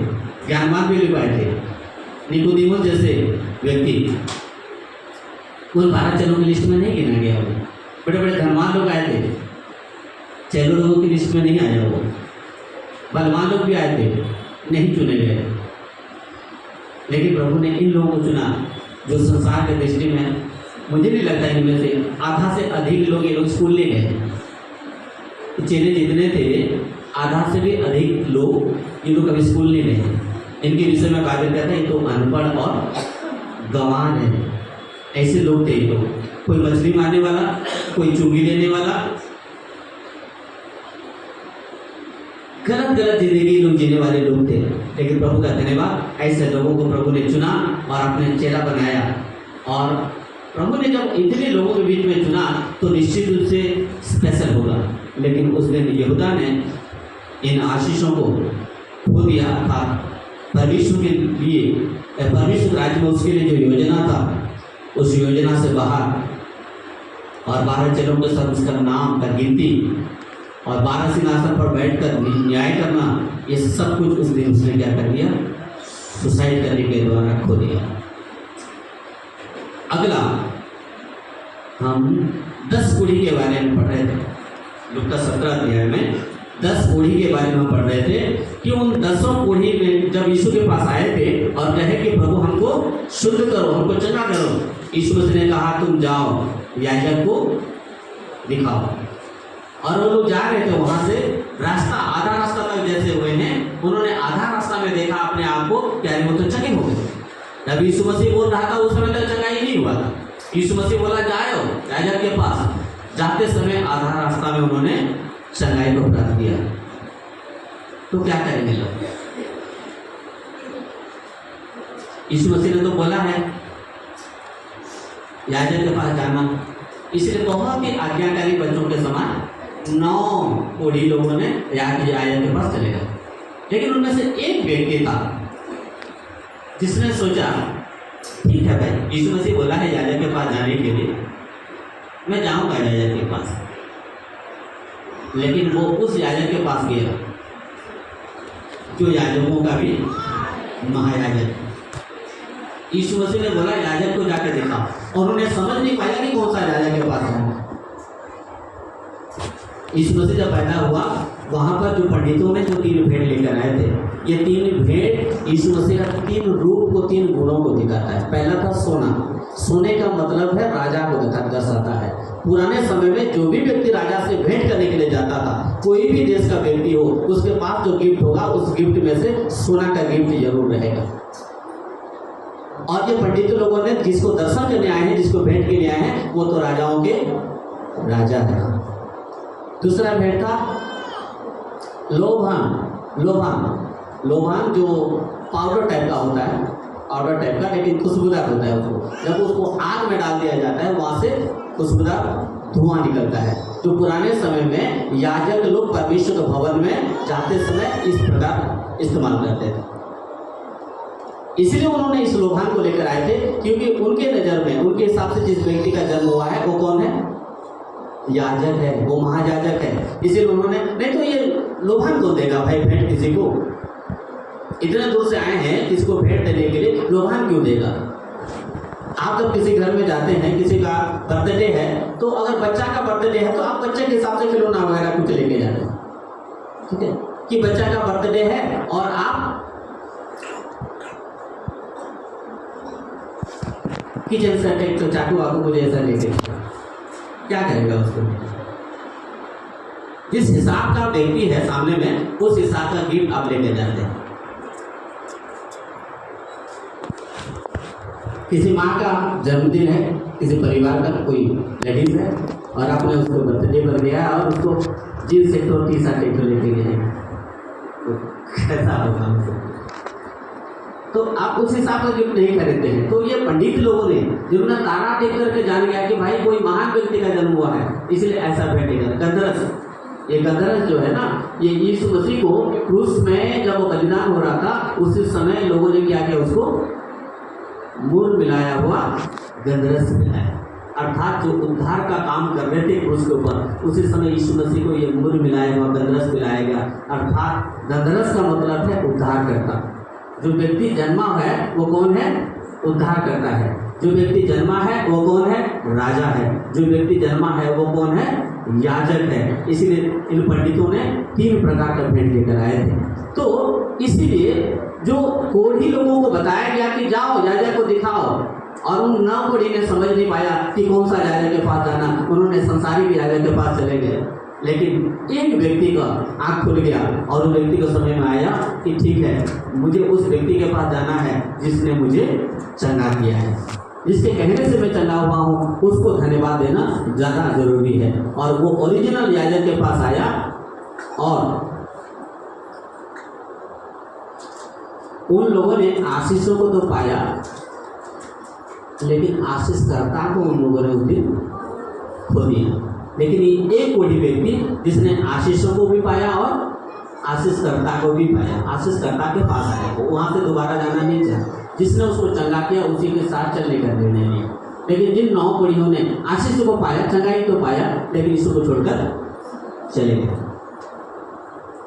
ज्ञानवान भी लोग आए थे, निकोदेमुस जैसे व्यक्ति उन 12 चेलों की लिस्ट में नहीं गिना गया। वो बड़े बड़े धनवान लोग आए थे, चेलों लोगों की लिस्ट में नहीं आया। वो बलवान लोग भी आए थे, नहीं चुने गए। लेकिन प्रभु ने इन लोगों को चुना जो संसार के दृष्टि में, मुझे नहीं लगता इनमें से आधा से अधिक लोग ये लोग स्कूल ले गए। चेले जितने थे, आधा से भी अधिक लोग ये लोग कभी स्कूल नहीं गए। इनके विषय में बाइबल कहता है ये तो अनपढ़ और गंवार है, ऐसे लोग थे। लोग कोई मछली मारने वाला, कोई चुंगी लेने वाला, गलत गलत जिंदगी लोग जीने वाले लोग थे। लेकिन प्रभु का धन्यवाद, ऐसे लोगों को प्रभु ने चुना और अपने चेला बनाया। और प्रभु ने जब इतने लोगों के बीच में चुना तो निश्चित रूप से स्पेशल होगा। लेकिन उस दिन यहूदा ने इन आशीषों को खो दिया था। परमेश्वर के लिए, परमेश्वर राज्य में उसके लिए जो योजना था, उस योजना से बाहर, और 12 चेलों के साथ उसका नाम का गिनती और 12 सिंहासन पर बैठकर न्याय करना, ये सब कुछ उस दिन उसने क्या कर दिया, सुसाइड करने के द्वारा खो दिया। अगला हम 10 कोढ़ी के बारे में पढ़ रहे थे। लूका 17 अध्याय में 10 कोढ़ी के बारे में पढ़ रहे थे कि उन 10 कोढ़ी में जब यीशु के पास आए थे और कहे कि प्रभु हमको शुद्ध करो, हमको चंगा करो, यीशु मसीह ने कहा तुम जाओ याजक को दिखाओ। और वो लोग जा रहे थे, वहां से रास्ता, आधा रास्ता तक जैसे हुए हैं, उन्होंने आधा रास्ता में देखा अपने आप को, क्या वो तो चंगे हो गए। जब यीशु मसीह बोल रहा था उस समय तक चंगाई नहीं हुआ था। यीशु मसीह बोला जाओ याजक के पास, जाते समय आधा रास्ता में उन्होंने चंगाई को प्राप्त किया। तो क्या करेंगे लोग? यीशु मसीह ने तो बोला है याजक के पास जाना, इसलिए बहुत ही आज्ञाकारी बच्चों के समान 9 कोढ़ी लोगों ने याजक के पास चले गए। लेकिन उनमें से एक व्यक्ति था जिसने सोचा ठीक है भाई, यीशु मसीह बोला है याजक के पास जाने के लिए, मैं जाऊंगा याजक के पास। लेकिन वो उस याजक के पास गया जो याजकों का भी महायाजक। यीशु मसीह ने बोला याजक को जाकर देखा, और उन्होंने समझ नहीं पाया कि कौन सा याजक के पास जाना। यीशु मसीह जब पैदा हुआ, वहां पर जो पंडितों ने जो 3 भेंट लेकर आए थे, ये 3 भेंट यीशु मसीह का 3 रूप को, 3 गुणों को दिखाता है। पहला था सोना। सोने का मतलब है राजा को दर्शाता है। पुराने समय में जो भी व्यक्ति राजा से भेंट करने के लिए जाता था, कोई भी देश का व्यक्ति हो, उसके पास जो गिफ्ट होगा उस गिफ्ट में से सोना का गिफ्ट जरूर रहेगा। और ये पंडित लोगों ने जिसको दर्शन करने आए हैं, जिसको भेंट के लिए आए हैं, वो तो राजाओं के राजा है। दूसरा भेंट था लोभान। लोभान जो पाउडर टाइप का होता है, पाउडर टाइप का, लेकिन खुशबूदार होता है। उसको जब उसको आग में डाल दिया जाता है, वहां से खुशबूदार धुआं निकलता है। जो पुराने समय में याजक लोग परमेश्वर के भवन में जाते समय इस प्रकार इस्तेमाल करते थे। इसलिए उन्होंने इस लोभान को लेकर आए थे, क्योंकि उनके नजर में, उनके हिसाब से जिस व्यक्ति का जन्म हुआ है वो कौन है? याजक है, वो महायाजक है। इसलिए उन्होंने, नहीं तो ये लोभान कौन देगा भाई भेंट किसी को? इतने दूर से आए हैं, किसको भेंट देने के लिए लोभान क्यों देगा? आप जब किसी घर में जाते हैं, किसी का बर्थडे है, तो अगर बच्चा का बर्थडे है तो आप बच्चे के हिसाब से खिलौना वगैरह कुछ लेके जाते हैं, ठीक है? कि बच्चा का बर्थडे है और आप किचन सेट एक तो चाकू वाकू मुझे ऐसा लेके क्या करेगा उसको? जिस हिसाब का व्यक्ति है सामने में, उस हिसाब का गिफ्ट आप लेके जाते हैं। किसी माँ का जन्मदिन है, किसी परिवार का कोई लेडीज है, और आपने उसको बर्थडे पर दिया और उसको जीन्स एक तो टी शर्ट एक तो लेके गए, तो कैसा होगा उसको? तो आप उस हिसाब का गिफ्ट नहीं खरीदते हैं। तो ये पंडित लोगों ने, जिन्होंने तारा देख करके जान गया कि भाई कोई महान व्यक्ति का जन्म हुआ है, इसलिए ऐसा भेंट दिया। गंधरस, ये गंधरस जो है ना, ये यीशु मसीह को क्रूस में जब वो बलिदान हो रहा था, उसी समय लोगों ने क्या किया? उसको मुर मिलाया हुआ गंधरस मिलाया। अर्थात जो उद्धार का काम कर रहे थे क्रूस के ऊपर, उसी समय यीशु मसीह को ये मुर मिलाया हुआ गंधरस मिलाया गया। अर्थात गंधरस का मतलब है उद्धार करता। जो व्यक्ति जन्मा है वो कौन है? उद्धार करता है। जो व्यक्ति जन्मा है वो कौन है? राजा है। जो व्यक्ति जन्मा है वो कौन है? याजक है। इसीलिए इन पंडितों ने 3 प्रकार का भेंट लेकर आए थे। तो इसीलिए जो कोढ़ी लोगों को बताया गया कि जाओ याजक को दिखाओ, और उन 9 कोढ़ी ने समझ नहीं पाया कि कौन सा याजक के पास जाना, उन्होंने संसारिक याजक के पास चले गए। लेकिन एक व्यक्ति का आँख खुल गया और उस व्यक्ति को समझ में आया कि ठीक है, मुझे उस व्यक्ति के पास जाना है जिसने मुझे चंगा किया है, जिसके कहने से मैं चंगा हुआ हूँ, उसको धन्यवाद देना ज़्यादा जरूरी है। और वो ओरिजिनल याजक के पास आया और उन लोगों ने आशीषों को तो पाया, लेकिन आशीषकर्ता को उन लोगों ने उस दिन खो दिया। लेकिन एक कोढ़ी व्यक्ति जिसने आशीषों को भी पाया और आशीषकर्ता को भी पाया, आशीषकर्ता के पास आया, वो वहाँ से दोबारा जाना नहीं चाहा। जिसने उसको चंगा किया उसी के साथ चलने का निर्णय लिया। लेकिन जिन 9 कोढ़ियों ने आशीष को पाया, चंगाई तो पाया, लेकिन यीशु को छोड़कर चले गए।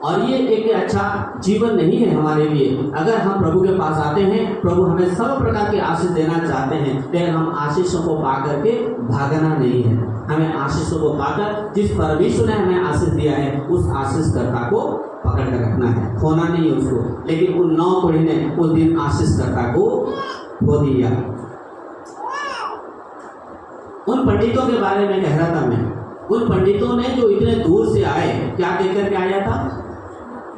और ये एक अच्छा जीवन नहीं है हमारे लिए। अगर हम प्रभु के पास आते हैं, प्रभु हमें सब प्रकार की आशीष देना चाहते हैं, लेकिन हम आशीषों को पा करके भागना नहीं है। हमें आशीषों को पाकर, जिस परमेश्वर ने हमें आशीष दिया है, उस आशीषकर्ता को पकड़ कर रखना है, खोना नहीं है उसको। लेकिन उन 9 कोढ़ी ने उस दिन आशीषकर्ता को खो दिया। उन पंडितों के बारे में कह रहा था मैं। उन पंडितों ने जो इतने दूर से आए, क्या देख कर आया था?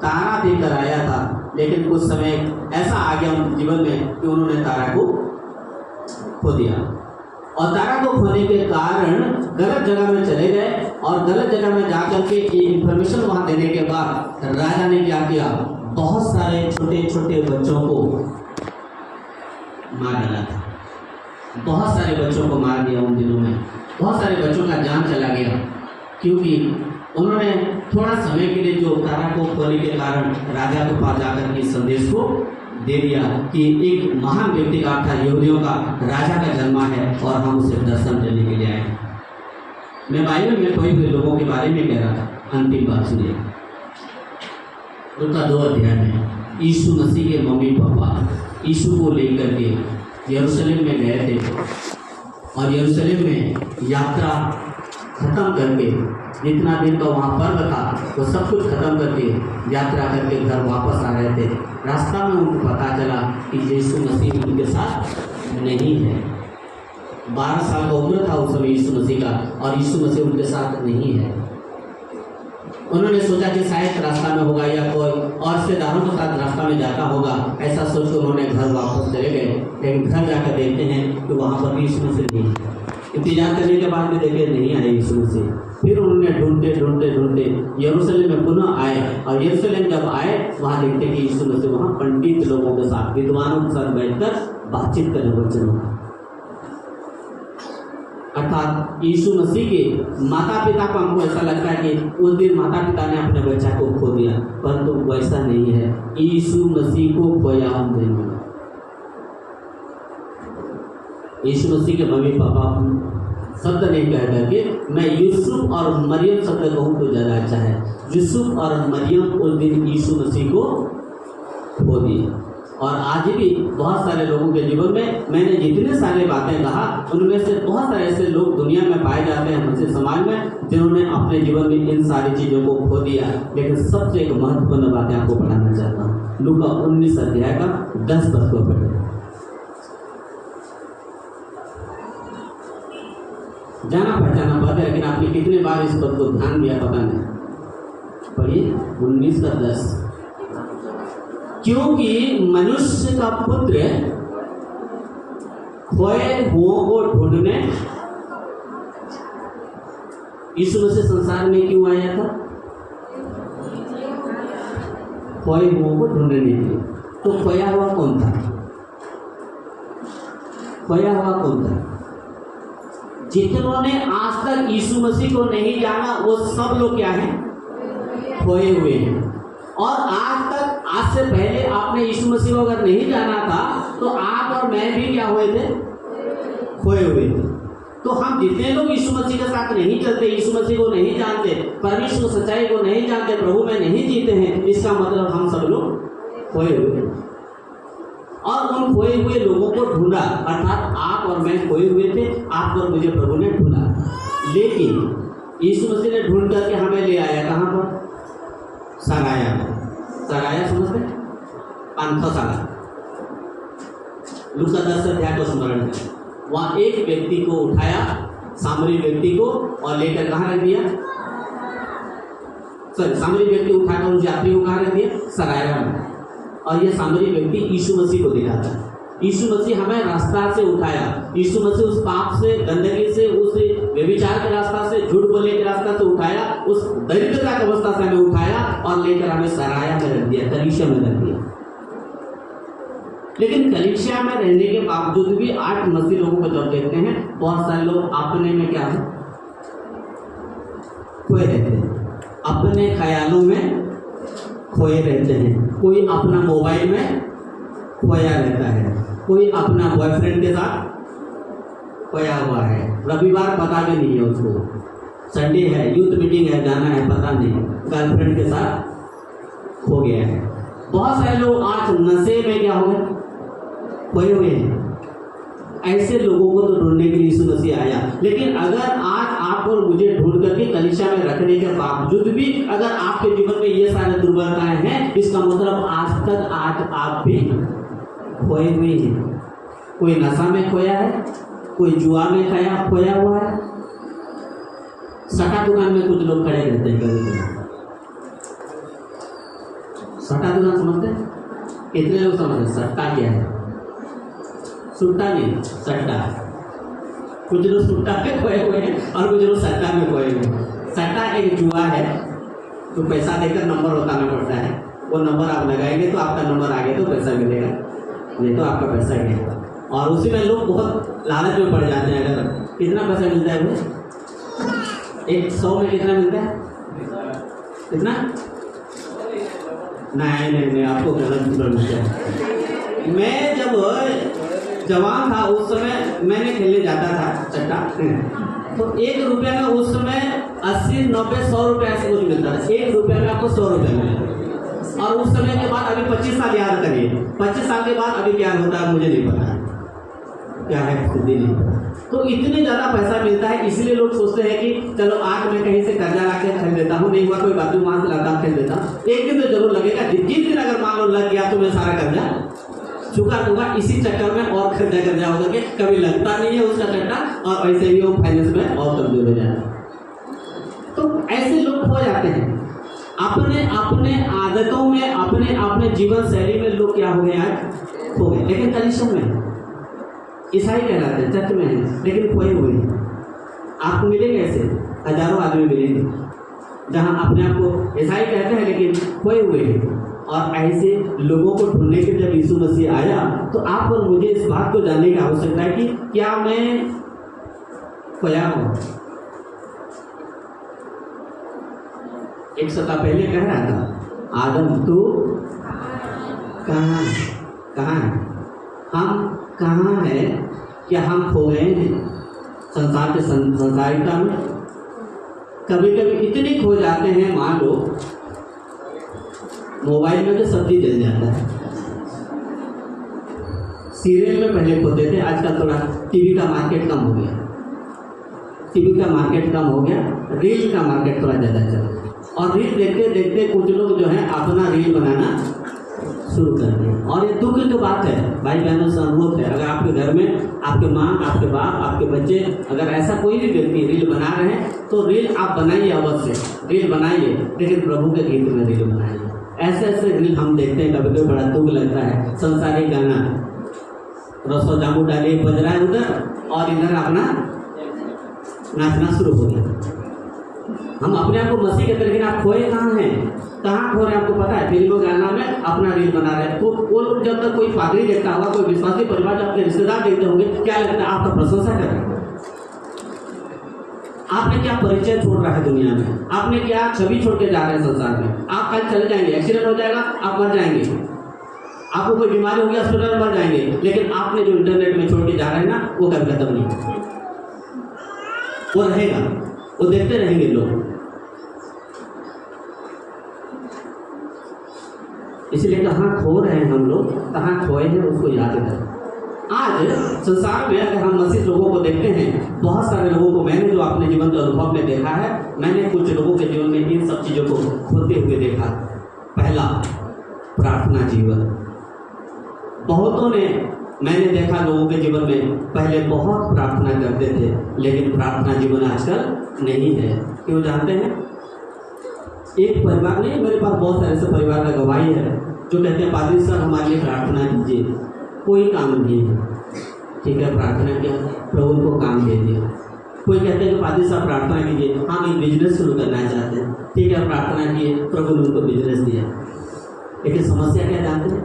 तारा देकर आया था। लेकिन कुछ समय ऐसा आ गया उनके जीवन में कि उन्होंने तारा को खो दिया, और तारा को खोने के कारण गलत जगह में चले गए। और गलत जगह में जाकर के ये इन्फॉर्मेशन वहाँ देने के बाद राजा ने क्या किया? बहुत सारे छोटे छोटे बच्चों को मार डाला था। बहुत सारे बच्चों को मार दिया उन दिनों में, बहुत सारे बच्चों का जान चला गया, क्योंकि उन्होंने थोड़ा समय के लिए जो तारा को खोने के कारण राजा के पास जाकर के संदेश को दे दिया कि एक महान व्यक्ति का था, यहूदियों का राजा का जन्मा है और हम उसे दर्शन देने के लिए आए। मैं बाइबल में कोई भी लोगों के बारे में कह रहा था। अंतिम बात सुनिए, उनका 2 अध्याय में यीशु मसीह के मम्मी पापा यीशु को लेकर के यरूशलेम में गए थे और यरूशलेम में यात्रा खत्म करके, जितना दिन का वहाँ पर्व था वो सब कुछ खत्म करके यात्रा करके घर वापस आ रहे थे। रास्ता में उनको पता चला कि यीशु मसीह उनके साथ नहीं है। 12 साल का उम्र था उस समय यीशु मसीह का, और यीशु मसीह उनके साथ नहीं है। उन्होंने सोचा कि शायद रास्ता में होगा या कोई और रिश्तेदारों के साथ रास्ता में जाता होगा, ऐसा सोचकर उन्होंने घर वापस चले गए। लेकिन घर जाकर देखते हैं कि वहाँ पर भी यीशु मसीह नहीं है। इंतजार करने के बाद भी देखे नहीं आए यीशु मसीह। फिर उन्होंने ढूंढते ढूंढते ढूंढते यरूशलेम में पुनः आए, और यरूशलेम जब आए वहाँ देखते कि यीशु मसीह वहाँ पंडित लोगों के साथ, विद्वानों के साथ बैठकर बातचीत करने वचनों, अर्थात यीशु मसीह के माता पिता को हमको ऐसा लगता है कि उस दिन माता पिता ने अपने बच्चा को खो दिया, परंतु वैसा नहीं है। यीशु मसीह को खोया हम दिन में। यीशु मसीह के मम्मी पापा शब्द नहीं कह करके मैं यूसुफ और मरियम शब्द कहूँ तो ज़्यादा अच्छा है। यूसुफ और मरियम उस दिन यीशु मसीह को खो दिए। और आज भी बहुत सारे लोगों के जीवन में मैंने जितने सारे बातें कहा, उनमें से बहुत सारे ऐसे लोग दुनिया में पाए जाते हैं हमारे समाज में, जिन्होंने अपने जीवन में इन सारी चीज़ों को खो दिया। लेकिन सबसे एक महत्वपूर्ण बातें आपको पढ़ाना चाहता हूँ। लूका 19 अध्याय का 10 पद को पढ़े। जाना पहचाना पद है, लेकिन आपने कितने बार इस पद को ध्यान दिया पता नहीं। पढ़िए 19 का 10। क्योंकि मनुष्य का पुत्र खोए हुओं को ढूंढने, यीशु मसीह संसार में क्यों आया था? खोए हुओं को ढूंढने के लिए। तो खोया हुआ कौन था? खोया हुआ कौन था? जिन्होंने आज तक यीशु मसीह को नहीं जाना वो सब लोग क्या हैं? खोए हुए हैं। और आज तक, आज से पहले आपने यीशु मसीह को अगर नहीं जाना था तो आप और मैं भी क्या हुए थे? खोए हुए थे। तो हम जितने लोग यीशु मसीह के साथ नहीं चलते, यीशु मसीह को नहीं जानते, परमेश्वर सच्चाई को नहीं जानते, प्रभु में नहीं जीते हैं, इसका मतलब हम सब लोग खोए हुए हैं। और उन खोए हुए लोगों को ढूंढा, अर्थात आप और मैं खोए हुए थे, आप और मुझे प्रभु ने ढूंढा। लेकिन यीशु मसीह ने ढूंढ करके हमें ले आया कहाँ पर? सराया। सराया समझते? पांथशाला। लूका 10 अध्याय को स्मरण करें। वहाँ एक व्यक्ति को उठाया, सामरी व्यक्ति को, और लेकर कहाँ रख दिया? सामरी व्यक्ति उठाकर उस यात्री को कहाँ रख दिया? सराया में। और यह सामरी व्यक्ति यीशु मसीह को दिखाता है। यीशु मसीह हमें रास्ता से उठाया। यीशु मसीह उस पाप से, गंदगी से, उस व्यभिचार के रास्ता से, झूठ बोलने के रास्ता से उठाया, उस दरिद्रता की अवस्था से हमें उठाया और लेकर हमें सराया में रख दिया, कलीसिया में रख दिया। लेकिन कलीसिया में रहने के बावजूद भी आज मसीह लोगों को जब देखते हैं, बहुत सारे लोग अपने में क्या है? खोए रहते हैं, अपने ख्यालों में खोए रहते हैं। कोई अपना मोबाइल में खोया रहता है, कोई अपना बॉयफ्रेंड के साथ खोया हुआ है, रविवार पता भी नहीं है उसको, संडे है, यूथ मीटिंग है, जाना है, पता नहीं, गर्लफ्रेंड के साथ खो गया है। बहुत सारे लोग आज नशे में क्या हो गए? खोए हुए हैं। ऐसे लोगों को तो ढूंढने के लिए यीशु मसीह आया। लेकिन अगर आज आप और मुझे ढूंढ करके कलीसिया में रखने के बावजूद भी अगर आपके जीवन में ये सारे दुर्बलताएं हैं, इसका मतलब आज तक आज आप भी खोए हुए हैं। कोई नशा में खोया है, कोई जुआ में खोया हुआ है। सट्टा दुकान में कुछ लोग खड़े रहते हैं कभी। सट्टा दुकान समझते हैं? कितने लोग समझते? सट्टा क्या है? सुट्टा नहीं, सट्टा। कुछ लोग सुट्टा पे खोए हुए हैं और कुछ लोग सट्टा में खोए हुए हैं। सट्टा एक जुआ है, तो पैसा देकर नंबर बताना पड़ता है। वो नंबर आप लगाएंगे तो आपका नंबर आ गया तो पैसा मिलेगा, नहीं तो आपका पैसा गया। और उसी में लोग बहुत लालच में पड़ जाते हैं। अगर कितना पैसा मिलता है भाई, 100 में कितना मिलता है, कितना? नहीं, आपको गलत मिलता है। मैं जब जवान था उस समय मैंने खेलने जाता था चट्टा, तो 1 रुपये में उस समय 80, 90, 100 रुपये ऐसे कुछ मिलता था। 1 रुपये में आपको 100 रुपये मिले। और उस समय के बाद अभी 25 साल याद करिए, 25 साल के बाद अभी क्या होता है मुझे नहीं पता, क्या है खुदी नहीं पता। तो इतने ज़्यादा पैसा मिलता है, इसलिए लोग सोचते हैं कि चलो आज मैं कहीं से कर्जा ला के खरीद देता हूँ, नहीं हुआ कोई बात नहीं, वहाँ से लाता खरीद देता हूँ, एक दिन तो जरूर लगेगा। जिस दिन अगर मान लो लग गया तो मैं सारा कर्जा चुका दूंगा। इसी चक्कर में और कर्जा होकर के कभी लगता नहीं है उसका चट्टा, और ऐसे ही वो फाइनेंस में और कमजोर हो जाता है। तो ऐसे लोग खो जाते हैं अपने अपने आदतों में, अपने अपने जीवन शैली में। लोग क्या हो गए आज, खो गए। लेकिन कलीसिया में ईसाई कहलाते हैं, चर्च में है, लेकिन खोए हुए हैं। आपको मिलेंगे ऐसे हजारों आदमी मिलेंगे जहाँ अपने आप को ईसाई कहते हैं लेकिन खोए हुए हैं। और ऐसे लोगों को ढूंढने के जब यीशु मसीह आया तो आप और मुझे इस बात को जानने की आवश्यकता है कि क्या मैं खोया हूँ। एक सप्ताह पहले कह रहा था, आदम तू कहाँ है, हम कहाँ है, क्या हम खो गए हैं संसार के संसारिकता में। कभी कभी इतने खो जाते हैं, मान लो मोबाइल में तो सब चीज जल जाता है। सीरियल में पहले खोते थे, आजकल थोड़ा टीवी का मार्केट कम हो गया, टीवी का मार्केट कम हो गया, रील का मार्केट थोड़ा ज़्यादा चल रहा है। और रील देखते देखते कुछ लोग जो है अपना रील बनाना शुरू कर दिया। और ये दुख की बात है भाई बहनों से अनुरोध है, अगर आपके घर में आपके माँ, आपके बाप, आपके बच्चे अगर ऐसा कोई भी व्यक्ति रील बना रहे हैं तो रील आप बनाइए, अवश्य रील बनाइए, लेकिन प्रभु के गीत में रील बनाइए। ऐसे ऐसे रील हम देखते हैं, कभी कभी बड़ा दुख लगता है। संसारिक गाना रसो जामू डाले बज रहा है उधर, और इधर अपना नाचना शुरू हो गया। हम अपने आप को मसीह के तरीके आप खोए कहाँ हैं, कहाँ खो रहे हैं आपको पता है। फिल्मों गाना में अपना रील बना रहे हैं। तो वो लोग जब तक कोई पादरी देखता होगा, कोई विश्वासी परिवार, जब अपने रिश्तेदार देखते होंगे, क्या लगता है आपका प्रशंसा कर रहे हैं। आपने क्या परिचय छोड़ रहा है दुनिया में, आपने क्या छवि छोड़ के जा रहे हैं संसार में। आप कल चले जाएंगे, एक्सीडेंट हो जाएगा, आप मर जाएंगे, आपको कोई बीमारी होगी हॉस्पिटल में मर जाएंगे, लेकिन आपने जो इंटरनेट में छोड़ के जा रहे हैं ना, वो कभी खत्म नहीं, वो रहेगा, वो देखते रहेंगे लोग। इसलिए कहाँ खो रहे हैं हम लोग, कहाँ खोए हैं उसको याद करें। आज संसार में अगर हम मसीह लोगों को देखते हैं, बहुत सारे लोगों को मैंने जो अपने जीवन के अनुभव में देखा है, मैंने कुछ लोगों के जीवन में इन सब चीज़ों को खोते हुए देखा। पहला, प्रार्थना जीवन। बहुतों ने मैंने देखा लोगों के जीवन में पहले बहुत प्रार्थना करते थे, लेकिन प्रार्थना जीवन आजकल नहीं है। क्यों जानते हैं? एक परिवार नहीं, मेरे पास बहुत सारे ऐसे परिवार का गवाही है जो कहते हैं पादरी साहब हमारे लिए प्रार्थना कीजिए, कोई काम नहीं है। ठीक है, प्रार्थना किया, प्रभु को काम दे दिया। कोई कहते हैं कि पादरी साहब प्रार्थना कीजिए, हम एक बिजनेस शुरू करना चाहते हैं। ठीक है, प्रार्थना किए, प्रभु ने उनको बिजनेस दिया। लेकिन समस्या क्या जानते हैं?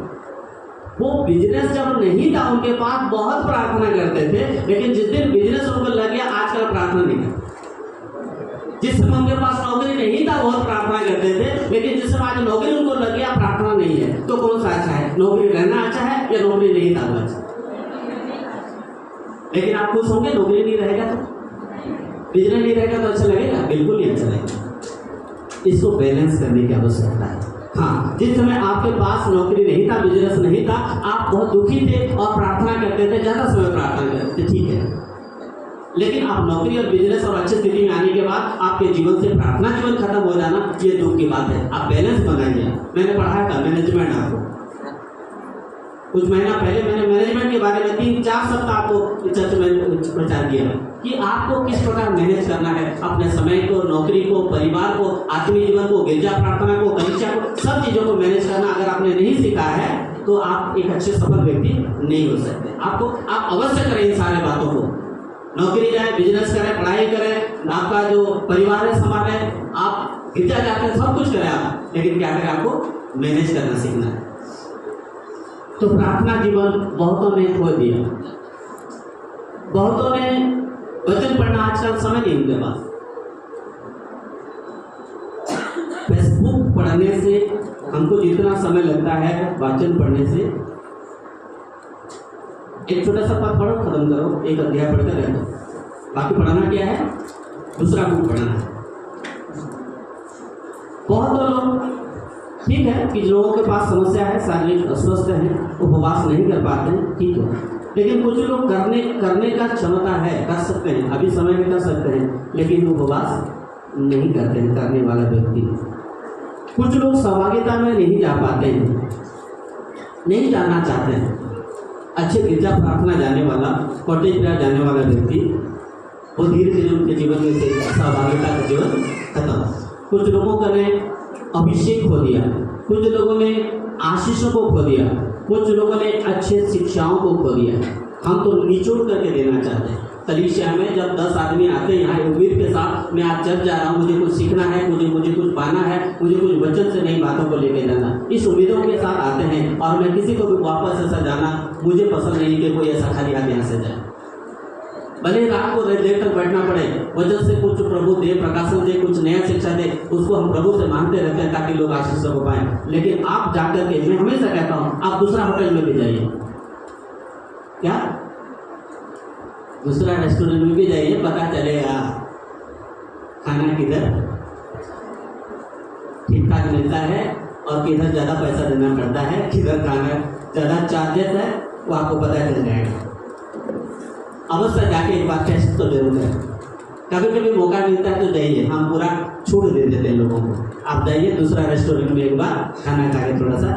वो बिजनेस जब नहीं था उनके पास, बहुत प्रार्थना करते थे, लेकिन जिस दिन बिजनेस उनको लग गया, आजकल प्रार्थना नहीं करते। जिस समय उनके पास नौकरी नहीं था बहुत प्रार्थना करते थे, लेकिन जिस समय आज नौकरी उनको लग गया, प्रार्थना नहीं है। तो कौन सा अच्छा है? नौकरी रहना अच्छा है या नौकरी नहीं था अच्छा? लेकिन आप खुश होंगे नौकरी नहीं रहेगा तो, बिजनेस नहीं रहेगा तो अच्छा लगेगा? बिल्कुल नहीं अच्छा लगेगा। इसको बैलेंस करने की आवश्यकता है। हाँ, जिस समय आपके पास नौकरी नहीं था, बिजनेस नहीं था, आप बहुत दुखी थे और प्रार्थना करते थे, ज्यादा समय प्रार्थना करते थे, ठीक है। लेकिन आप नौकरी और बिजनेस और अच्छी स्थिति में आने के बाद आपके जीवन से प्रार्थना जीवन खत्म हो जाना, ये दुख की बात है। आप बैलेंस बनाइए। मैंने पढ़ाया था मैनेजमेंट, आपको कुछ महीना पहले मैंने मैनेजमेंट के बारे में 3-4 सप्ताह आपको चर्च में प्रचार किया कि आपको किस प्रकार मैनेज करना है अपने समय को, नौकरी को, परिवार को, आत्मीय जीवन को, गिरजा प्रार्थना को, कलीसिया को, सब चीज़ों को मैनेज करना अगर आपने नहीं सीखा है तो आप एक अच्छे सफल व्यक्ति नहीं हो सकते। आप अवश्य करें इन सारे बातों को। नौकरी जाए, बिजनेस करें, पढ़ाई करें, आपका जो परिवार है संभाले, आप गिरजा जाते हैं, सब कुछ करें आप, लेकिन क्या करें? आपको मैनेज करना सीखना है। तो प्रार्थना जीवन बहुतों ने खो दिया। बहुतों ने वचन पढ़ना आजकल समय नहीं उनके पास। फेसबुक पढ़ने से हमको जितना समय लगता है वचन पढ़ने से, एक छोटा सा पद पढ़ो, खत्म करो, एक अध्याय पढ़कर रह दो। बाकी पढ़ाना क्या है? दूसरा बुक पढ़ना है। बहुत लोग ठीक है कि लोगों के पास समस्या है, शारीरिक अस्वस्थ हैं, उपवास नहीं कर पाते हैं, ठीक है, लेकिन कुछ लोग करने का क्षमता है, कर सकते हैं, अभी समय में कर सकते हैं, लेकिन उपवास नहीं करते हैं करने वाला व्यक्ति। कुछ लोग सहभागिता में नहीं जा पाते हैं, नहीं जाना चाहते हैं। अच्छे गिरजा प्रार्थना जाने वाला, कॉटेज प्रेयर जाने वाला व्यक्ति, वो धीरे धीरे उनके जीवन में से सहभागिता का जीवन खत्म। कुछ लोगों का ने अभिषेक खो दिया, कुछ लोगों ने आशीषों को खो दिया, कुछ लोगों ने अच्छे शिक्षाओं को खो दिया। हम तो निचोड़ करके देना चाहते हैं। कलीसिया में जब 10 आदमी आते हैं यहाँ उम्मीद के साथ, मैं आज चर्च जा रहा हूँ, मुझे कुछ सीखना है, मुझे कुछ पाना है, मुझे कुछ वचन से नई बातों को लेके जाना, इस उम्मीदों के साथ आते हैं। और मैं किसी को भी वापस ऐसा जाना मुझे पसंद नहीं कि कोई ऐसा खाली हाथ यहाँ से जाए। भले रात को देर तक बैठना पड़े, वजह से कुछ प्रभु दे, प्रकाशन दे, कुछ नया शिक्षा दे, उसको हम प्रभु से मांगते रहते हैं ताकि लोग आशीष को पाएं। लेकिन आप जाकर के, मैं हमेशा कहता हूँ, आप दूसरा होटल में भी जाइए, क्या दूसरा रेस्टोरेंट में भी जाइए, पता चलेगा खाना किधर ठीक ठाक मिलता है और किधर ज़्यादा पैसा देना पड़ता है, किधर खाना ज़्यादा चार्जेस है, वो आपको पता चल जाएगा। अवश्य जाके एक बार टेस्ट तो जरूर है। कभी कभी मौका मिलता है तो जाइए, हम पूरा छूट दे देते हैं लोगों को। आप जाइए दूसरा रेस्टोरेंट में एक बार खाना खा के थोड़ा सा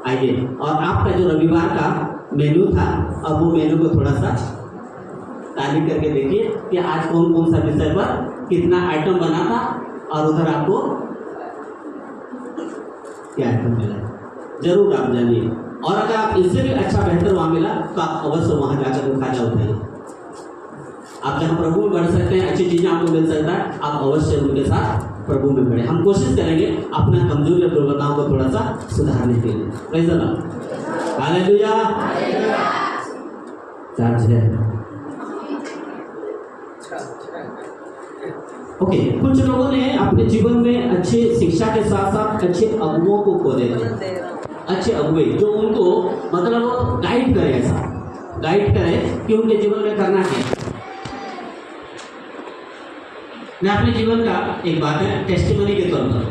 आइए, और आपका जो रविवार का मेनू था, अब वो मेनू को थोड़ा सा ताली करके देखिए कि आज कौन कौन सा विषय पर कितना आइटम बना था, और उधर आपको क्या आइटम मिला, जरूर आप जानिए। और अगर आप इससे भी अच्छा बेहतर वहाँ मिला तो आप अवश्य वहाँ जाकर फायदा उठाइए। आप जहाँ प्रभु में बढ़ सकते हैं, अच्छी चीज़ें आपको मिल सकता है, आप अवश्य उनके साथ प्रभु में बढ़े। हम कोशिश करेंगे अपना कमजोरी और दुर्बलताओं को थोड़ा सा सुधारने के लिए। Praise the Lord, hallelujah. Charge है ओके। कुछ लोगों ने अपने जीवन में अच्छे शिक्षा के साथ साथ अच्छे अगुओं को खो देते, अच्छे अगुए जो उनको मतलब गाइड करे, ऐसा गाइड करे कि उनके जीवन में करना क्या। मैं अपने जीवन का एक बात है टेस्टिमनी के तौर पर,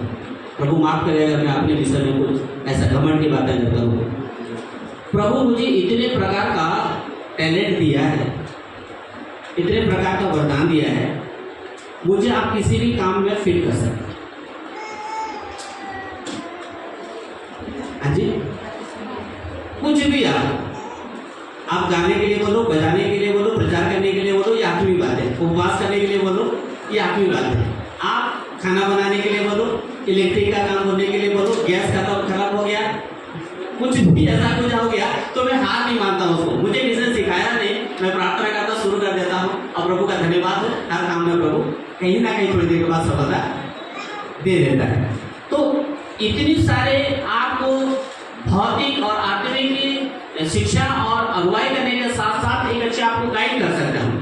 प्रभु माफ करेगा मैं अपने विषय में कुछ ऐसा घमंड की बातें करता हूँ। प्रभु मुझे इतने प्रकार का टैलेंट दिया है, इतने प्रकार का वरदान दिया है, मुझे आप किसी भी काम में फिट कर सकते। हाँ जी, कुछ भी आप गाने के लिए बोलो, बजाने के लिए बोलो, प्रचार करने के लिए बोलो, ये आपकी भी बात है। उपवास करने के लिए बोलो, ये आपकी भी बात है। आप खाना बनाने के लिए बोलो, इलेक्ट्रिक का काम होने के लिए बोलो, गैस का तो खराब हो गया, कुछ भी ऐसा कुछ हो गया तो मैं हार नहीं मानता हूँ उसको। मुझे किसी ने सिखाया नहीं, मैं प्रार्थना करना शुरू कर देता हूँ और प्रभु का धन्यवाद हो, हर काम में प्रभु कहीं ना कहीं थोड़ी देर के बाद सफलता दे देता है। तो इतनी सारे आपको भौतिक और आत्मिक शिक्षा और अगुवाई करने के साथ साथ एक अच्छे आपको गाइड कर सकता हूँ।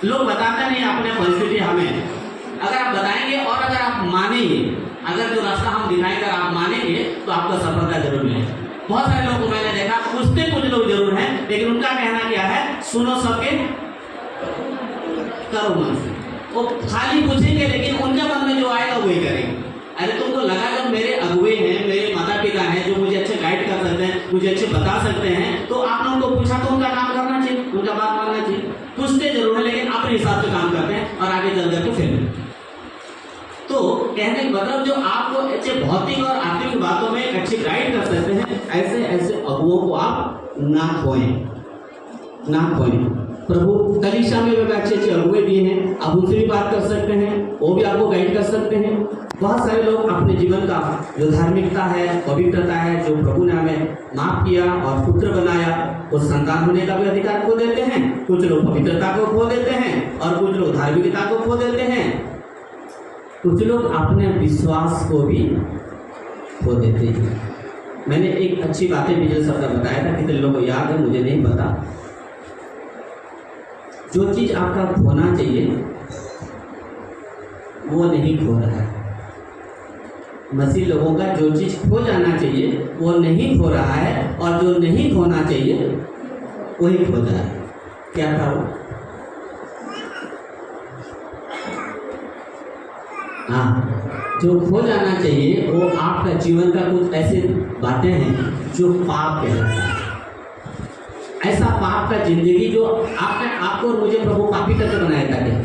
लोग बताते नहीं अपने परिस्थिति हमें, अगर आप बताएंगे और अगर आप मानेंगे, अगर जो रास्ता हम दिखाएंगे आप मानेंगे तो आपको सफलता जरूर मिलेगी। बहुत सारे लोगों को मैंने देखा, पूछते कुछ लोग जरूर हैं, लेकिन उनका कहना क्या है, सुनो सबके करो मन से। वो खाली पूछेंगे लेकिन उनके मन में जो आएगा वही करेंगे। अरे तुमको लगा जब मेरे अगुए हैं, मेरे माता पिता हैं जो मुझे अच्छे गाइड कर सकते हैं, मुझे अच्छे बता सकते हैं, तो आप लोगों को पूछा तो उनका काम करना चाहिए, उनका बात मानना चाहिए। पूछते जरूर है लेकिन अपने हिसाब से काम करते हैं और आगे चल करके फिर। तो कहने का मतलब जो आपको अच्छे भौतिक और आत्मिक बातों में अच्छी गाइड कर सकते हैं, ऐसे ऐसे अगुओं को आप ना खोएं, ना खोएं। प्रभु कलीसिया में भी अच्छे अच्छे अगुए दिए हैं, आप उनसे भी बात कर सकते हैं, वो भी आपको गाइड कर सकते हैं। बहुत सारे लोग अपने जीवन का जो धार्मिकता है, पवित्रता है, जो प्रभु ने हमें माफ किया और पुत्र बनाया, वो संतान होने का भी अधिकार खो देते हैं। कुछ लोग पवित्रता को खो देते हैं और कुछ लोग धार्मिकता को खो देते हैं। कुछ लोग अपने विश्वास को भी खो देते हैं। मैंने एक अच्छी बातें पिछले सप्ताह बताया था, कितने लोगों को याद है मुझे नहीं पता। जो चीज आपका खोना चाहिए वो नहीं खो रहा है। मसीह लोगों का जो चीज खो जाना चाहिए वो नहीं खो रहा है, और जो नहीं खोना चाहिए वही खो जा रहा है। क्या था वो? हाँ, जो खो जाना चाहिए वो आपका जीवन का कुछ ऐसे बातें हैं जो पाप कहलाता है। ऐसा पाप का जिंदगी जो आपने आपको और मुझे प्रभु पापी करके बनाया था क्या?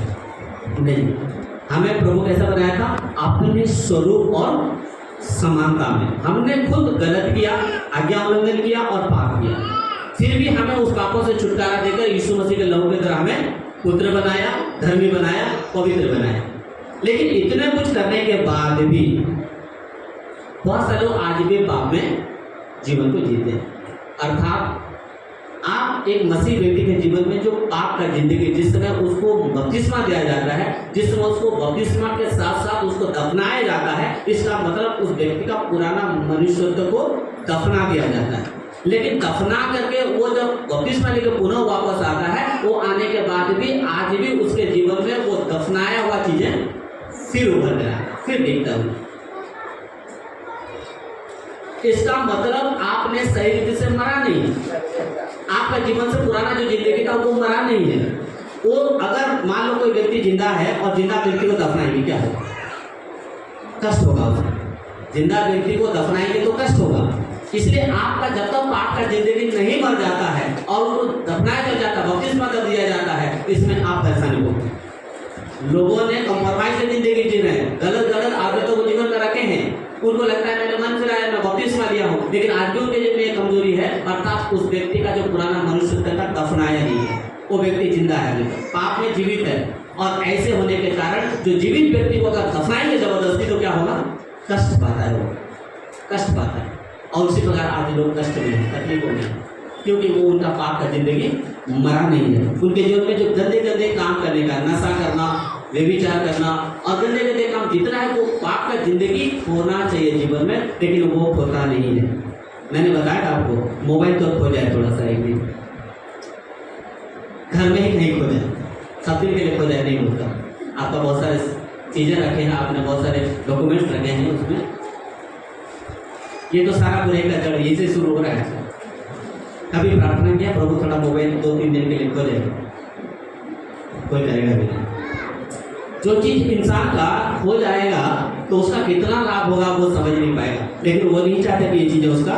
नहीं, हमें प्रभु कैसा बनाया था? अपने स्वरूप और समानता में। हमने खुद गलत किया, आज्ञा उल्लंघन किया और पाप किया, फिर भी हमें उस पापों से छुटकारा देकर यीशु मसीह के लहू के द्वारा हमें पुत्र बनाया, धर्मी बनाया, पवित्र बनाया। लेकिन इतने कुछ करने के बाद भी बहुत सारे लोग आज भी पाप में जीवन को जीते हैं। अर्थात आप एक मसीह व्यक्ति के जीवन में जो पाप का जिंदगी, जिस समय उसको बपतिस्मा दिया जाता है, जिस समय उसको बपतिस्मा के साथ साथ उसको दफनाया जाता है, इसका मतलब उस व्यक्ति का पुराना मनुष्यत्व को दफना दिया जाता है। लेकिन दफना करके वो जब बपतिस्मा लेकर पुनः वापस आता है, वो आने के बाद भी आज भी उसके जीवन में वो दफनाया हुआ चीजें फिर उभर गया, फिर दिखता हुआ। इसका मतलब आपने सही रीति से मरा नहीं, आपका जीवन से पुराना जो जिंदगी था वो मरा नहीं है। वो अगर मान लो कोई व्यक्ति जिंदा है और जिंदा व्यक्ति को दफनाएंगे, क्या होगा? कष्ट होगा उसे। जिंदा व्यक्ति को दफनाएंगे तो कष्ट होगा। इसलिए आपका जब तक पाप का जिंदगी नहीं मर जाता है और उसको दफनाया चल जाता है, बपतिस्मा कर दिया जाता है, इसमें आप परेशानी होगी। लोगों ने कंप्रोमाइज से जिंदगी जी रहे हैं, गलत गलत आदतों को जीवन में रखे हैं। उनको लगता है मैंने मन फिराया, मैं बपतिस्मा लिया हूँ, लेकिन आज भी उनके जीवन में एक कमजोरी है, अर्थात उस व्यक्ति का जो पुराना मनुष्य का दफनाया नहीं है, वो व्यक्ति जिंदा है, पाप में जीवित है। और ऐसे होने के कारण जो जीवित व्यक्ति को अगर दफनाएंगे जबरदस्ती तो क्या होगा? कष्ट पाता है, वो कष्ट पाता है। और उसी प्रकार आज लोग कष्ट में हैं, तकलीफों में, क्योंकि वो उनका पाप का जिंदगी मरा नहीं है। उनके जीवन में जो गंदे गंदे काम करने का, नशा करना, व्यभिचार करना और गंदे गंदे काम जितना है वो पाप का जिंदगी होना चाहिए जीवन में, लेकिन वो होता नहीं है। मैंने बताया था आपको, मोबाइल तो खो जाए थोड़ा सा एक दिन, घर में ही कहीं खो जाए, सब दिन के लिए खो जाए नहीं होता। आपका बहुत सारे चीजें रखे हैं, आपने बहुत सारे डॉक्यूमेंट्स रखे हैं उसमें, ये तो सारा बुराई का जड़ यही से शुरू हो रहा है। कभी प्रार्थना किया प्रभु थोड़ा मोबाइल 2-3 दिन के लिए खो जाए? कोई करेगा भी नहीं। जो चीज इंसान का हो जाएगा तो उसका कितना लाभ होगा वो समझ नहीं पाएगा, लेकिन वो नहीं चाहते कि ये चीजें उसका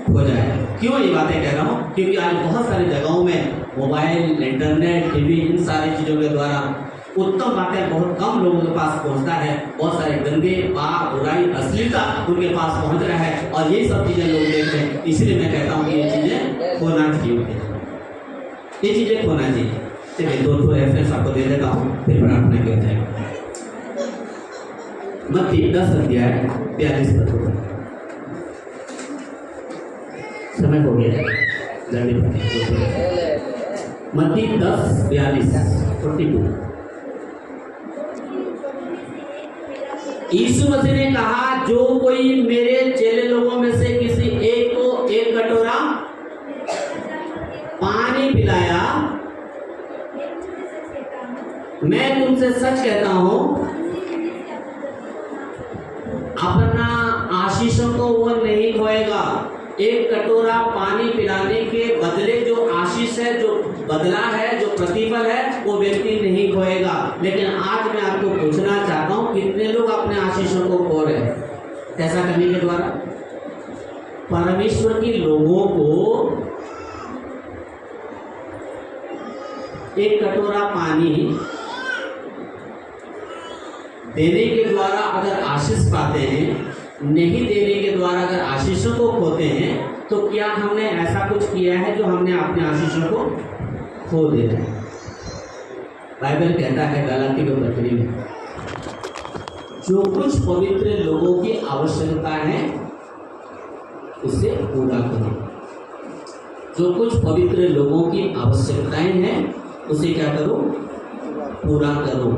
हो जाए। क्यों ये बातें कह रहा हूँ? क्योंकि आज बहुत सारी जगहों में मोबाइल, इंटरनेट, टीवी, इन सारी चीजों के द्वारा उत्तम बातें बहुत कम लोगों के पास पहुंचता है। बहुत सारे गंदे, पाप, बुराई, अश्लीलता उनके पास पहुंच रहा है और यही सब चीजें लोग देख रहे हैं। इसलिए मैं कहता हूँ कि ये चीजें खोना चाहिए, ये चीजें खोना चाहिए। चलिए 2 रेफरेंस आपको दे देता हूँ, फिर प्रार्थना किया जाएगा। मत्ती 10 अध्याय 42 पद। समय हो गया, जल्दी पढ़िए। मत्ती 10:42 यीशु मसीह ने कहा, जो कोई मेरे चेले लोगों में से किसी एक को 1 कटोरा पानी पिलाया, मैं तुमसे सच कहता हूं अपना आशीषों को वो नहीं खोएगा। 1 कटोरा पानी पिलाने के बदले जो आशीष है, जो बदला है, जो प्रतिफल है, वो व्यक्ति नहीं खोएगा। लेकिन आज मैं आपको पूछना चाहता हूं, कितने लोग अपने आशीषों को खो रहे हैं? ऐसा करने के द्वारा परमेश्वर की लोगों को 1 कटोरा पानी देने के द्वारा अगर आशीष पाते हैं, नहीं देने के द्वारा अगर आशीषों को खोते हैं, तो क्या हमने ऐसा कुछ किया है जो हमने अपने आशीषों को खो दिया है? बाइबल कहता है गलाती के पत्री में, जो कुछ पवित्र लोगों की आवश्यकता है उसे पूरा करो। जो कुछ पवित्र लोगों की आवश्यकताएं हैं उसे क्या करो? पूरा करो।